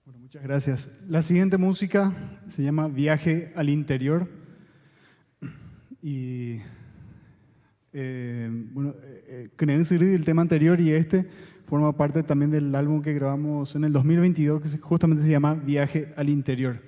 Bueno, muchas gracias. La siguiente música se llama Viaje al Interior. Y Cre'e Sırı, el tema anterior, y este forma parte también del álbum que grabamos en el 2022, que justamente se llama Viaje al Interior.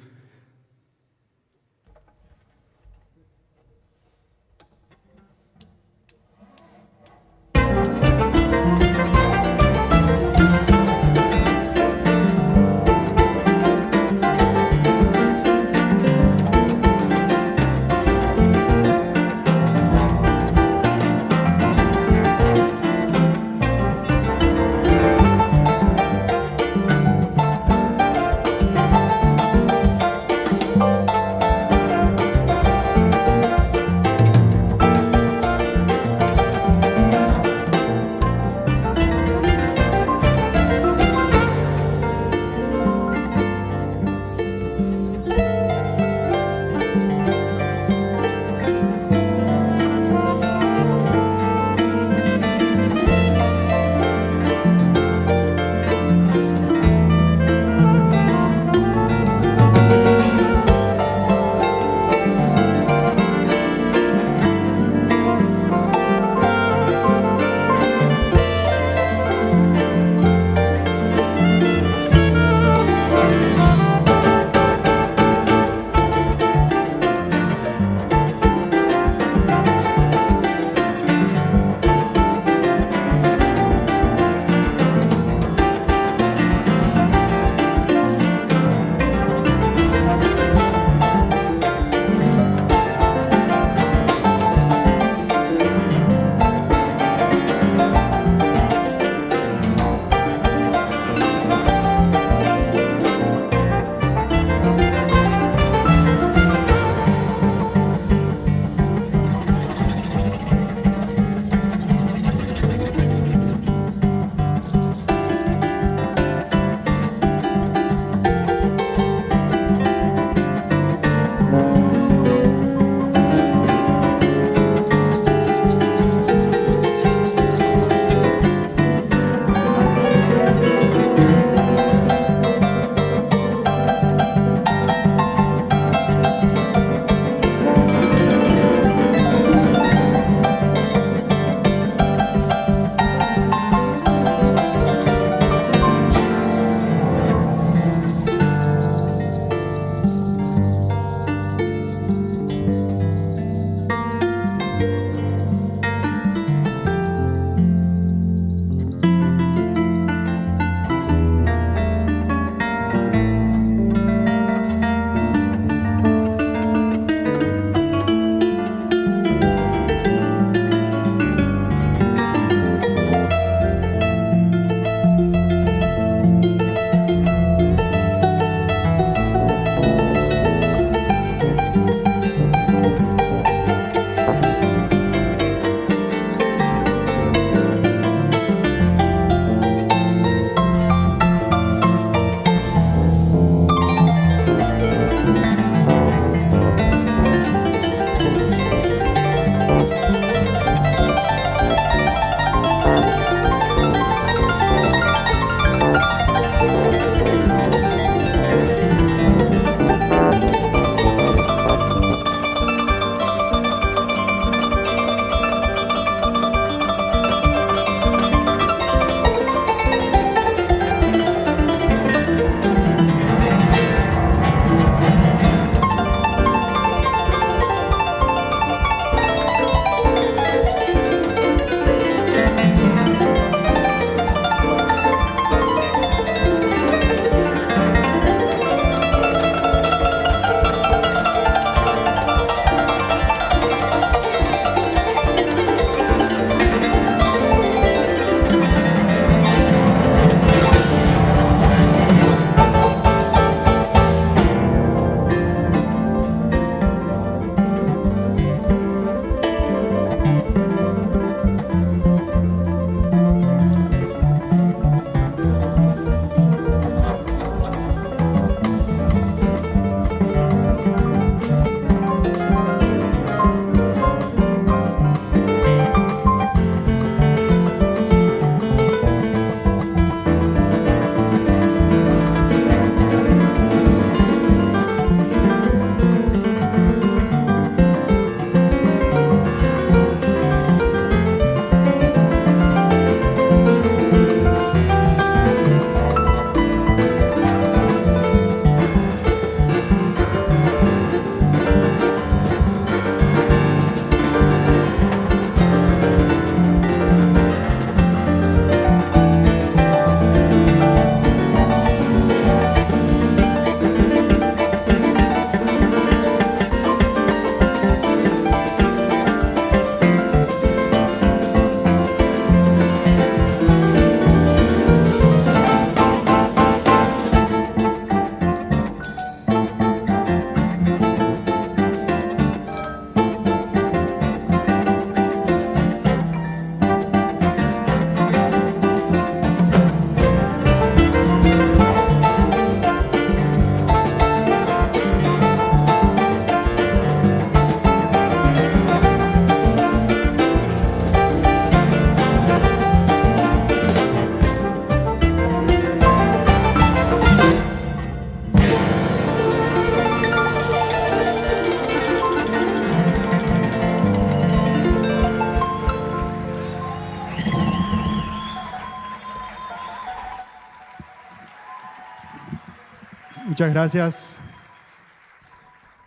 Muchas gracias.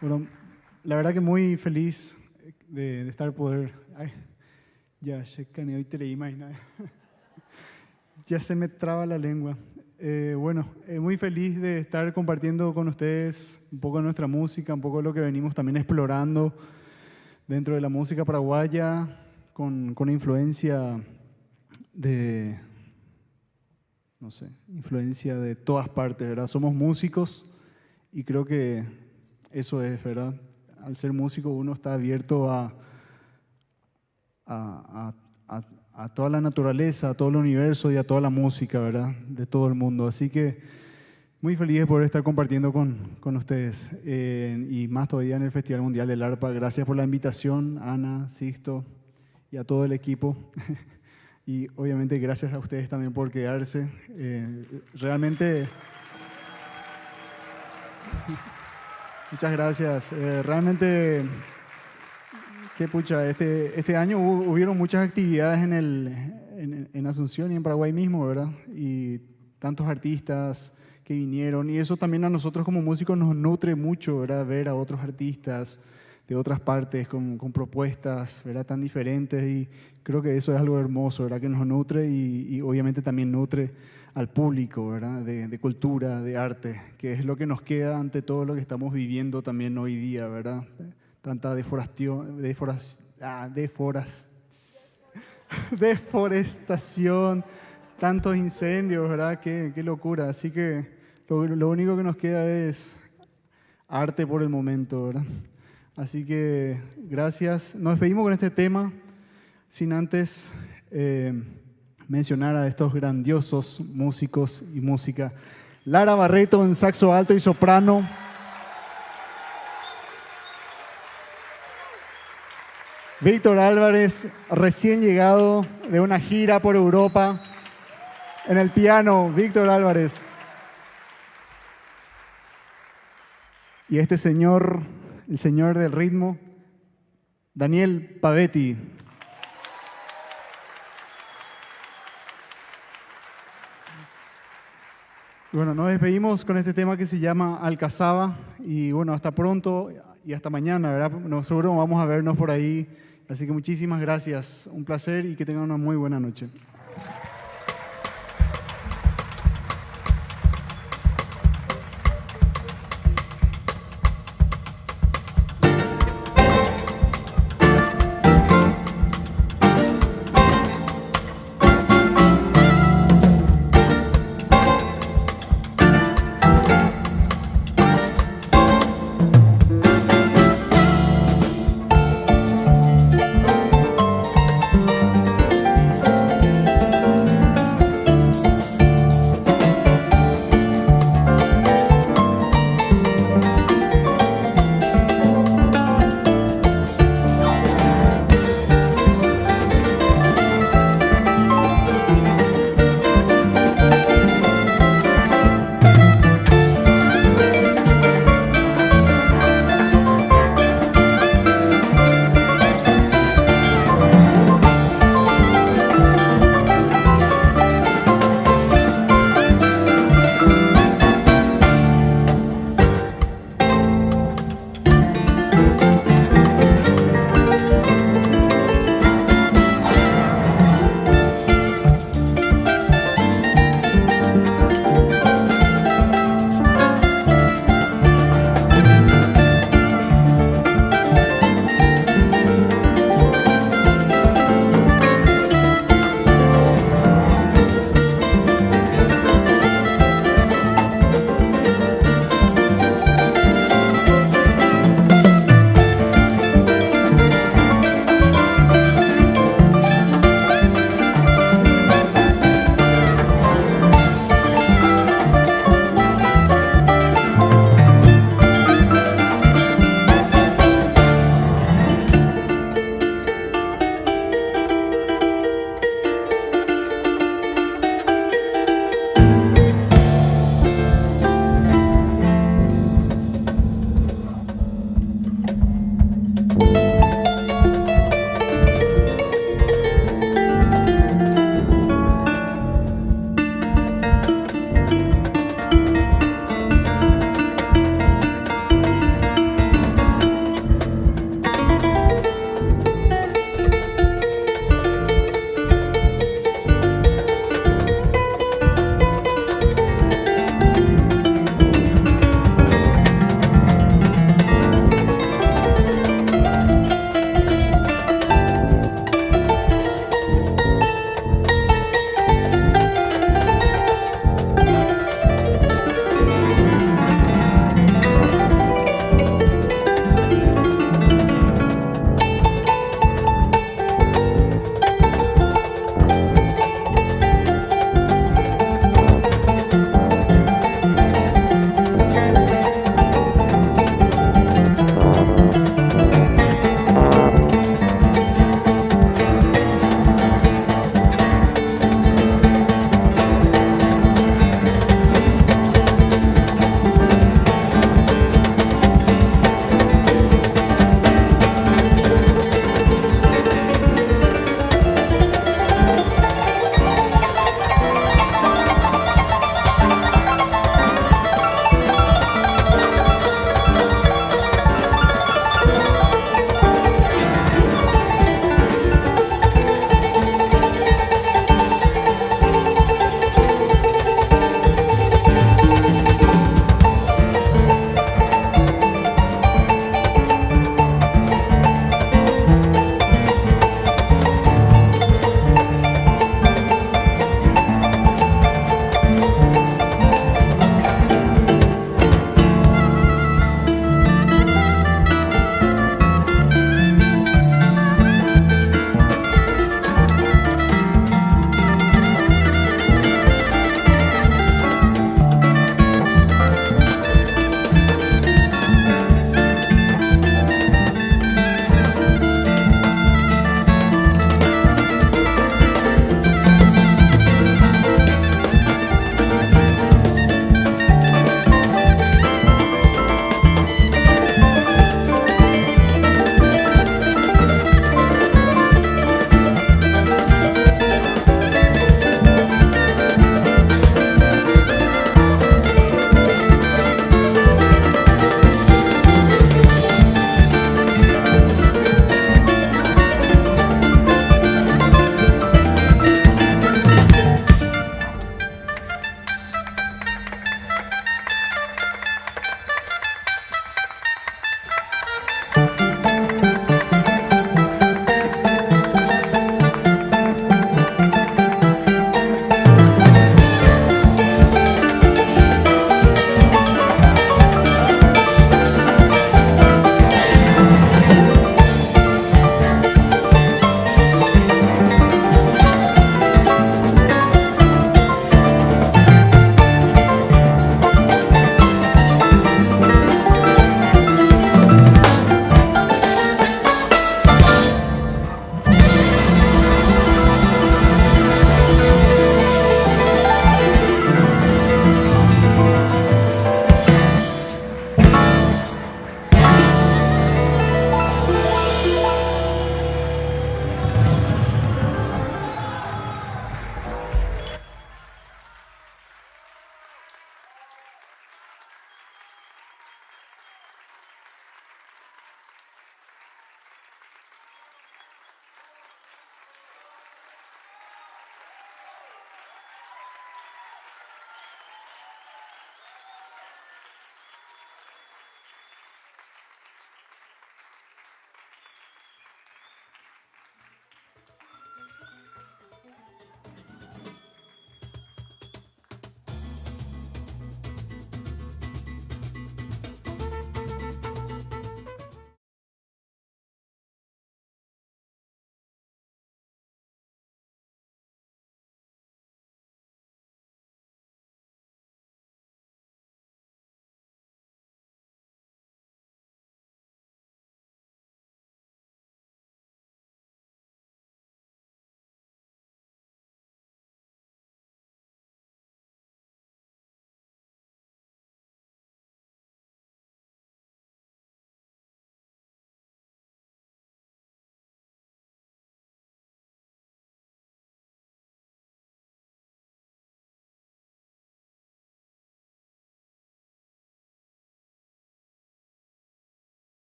Bueno, la verdad que muy feliz de estar poder... Ay, ya, hoy te leí más nada. Ya se me traba la lengua. Muy feliz de estar compartiendo con ustedes un poco de nuestra música, un poco de lo que venimos también explorando dentro de la música paraguaya, con influencia de, no sé, influencia de todas partes, ¿verdad? Somos músicos y creo que eso es, ¿verdad? Al ser músico uno está abierto a toda la naturaleza, a todo el universo y a toda la música, ¿verdad? De todo el mundo. Así que muy feliz de poder estar compartiendo con ustedes y más todavía en el Festival Mundial del Arpa. Gracias por la invitación, Ana, Sixto y a todo el equipo. Y obviamente gracias a ustedes también por quedarse. Realmente... Muchas gracias. Realmente... Que pucha, este año hubieron muchas actividades en Asunción y en Paraguay mismo, ¿verdad? Y tantos artistas que vinieron. Y eso también a nosotros como músicos nos nutre mucho, ¿verdad? Ver a otros artistas de otras partes con propuestas, ¿verdad? Tan diferentes. Y creo que eso es algo hermoso, ¿verdad? Que nos nutre y obviamente también nutre al público, ¿verdad? De cultura, de arte, que es lo que nos queda ante todo lo que estamos viviendo también hoy día, ¿verdad? Tanta deforestación, tantos incendios, ¿verdad? Qué locura. Así que lo único que nos queda es arte por el momento, ¿verdad? Así que gracias. Nos despedimos con este tema, sin antes mencionar a estos grandiosos músicos y música. Lara Barreto en saxo alto y soprano. Víctor Álvarez, recién llegado de una gira por Europa. En el piano, Víctor Álvarez. Y este señor, el señor del ritmo, Daniel Pavetti. Bueno, nos despedimos con este tema que se llama Alcazaba. Y bueno, hasta pronto y hasta mañana, ¿verdad? Seguro vamos a vernos por ahí. Así que muchísimas gracias. Un placer y que tengan una muy buena noche.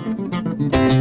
Chao.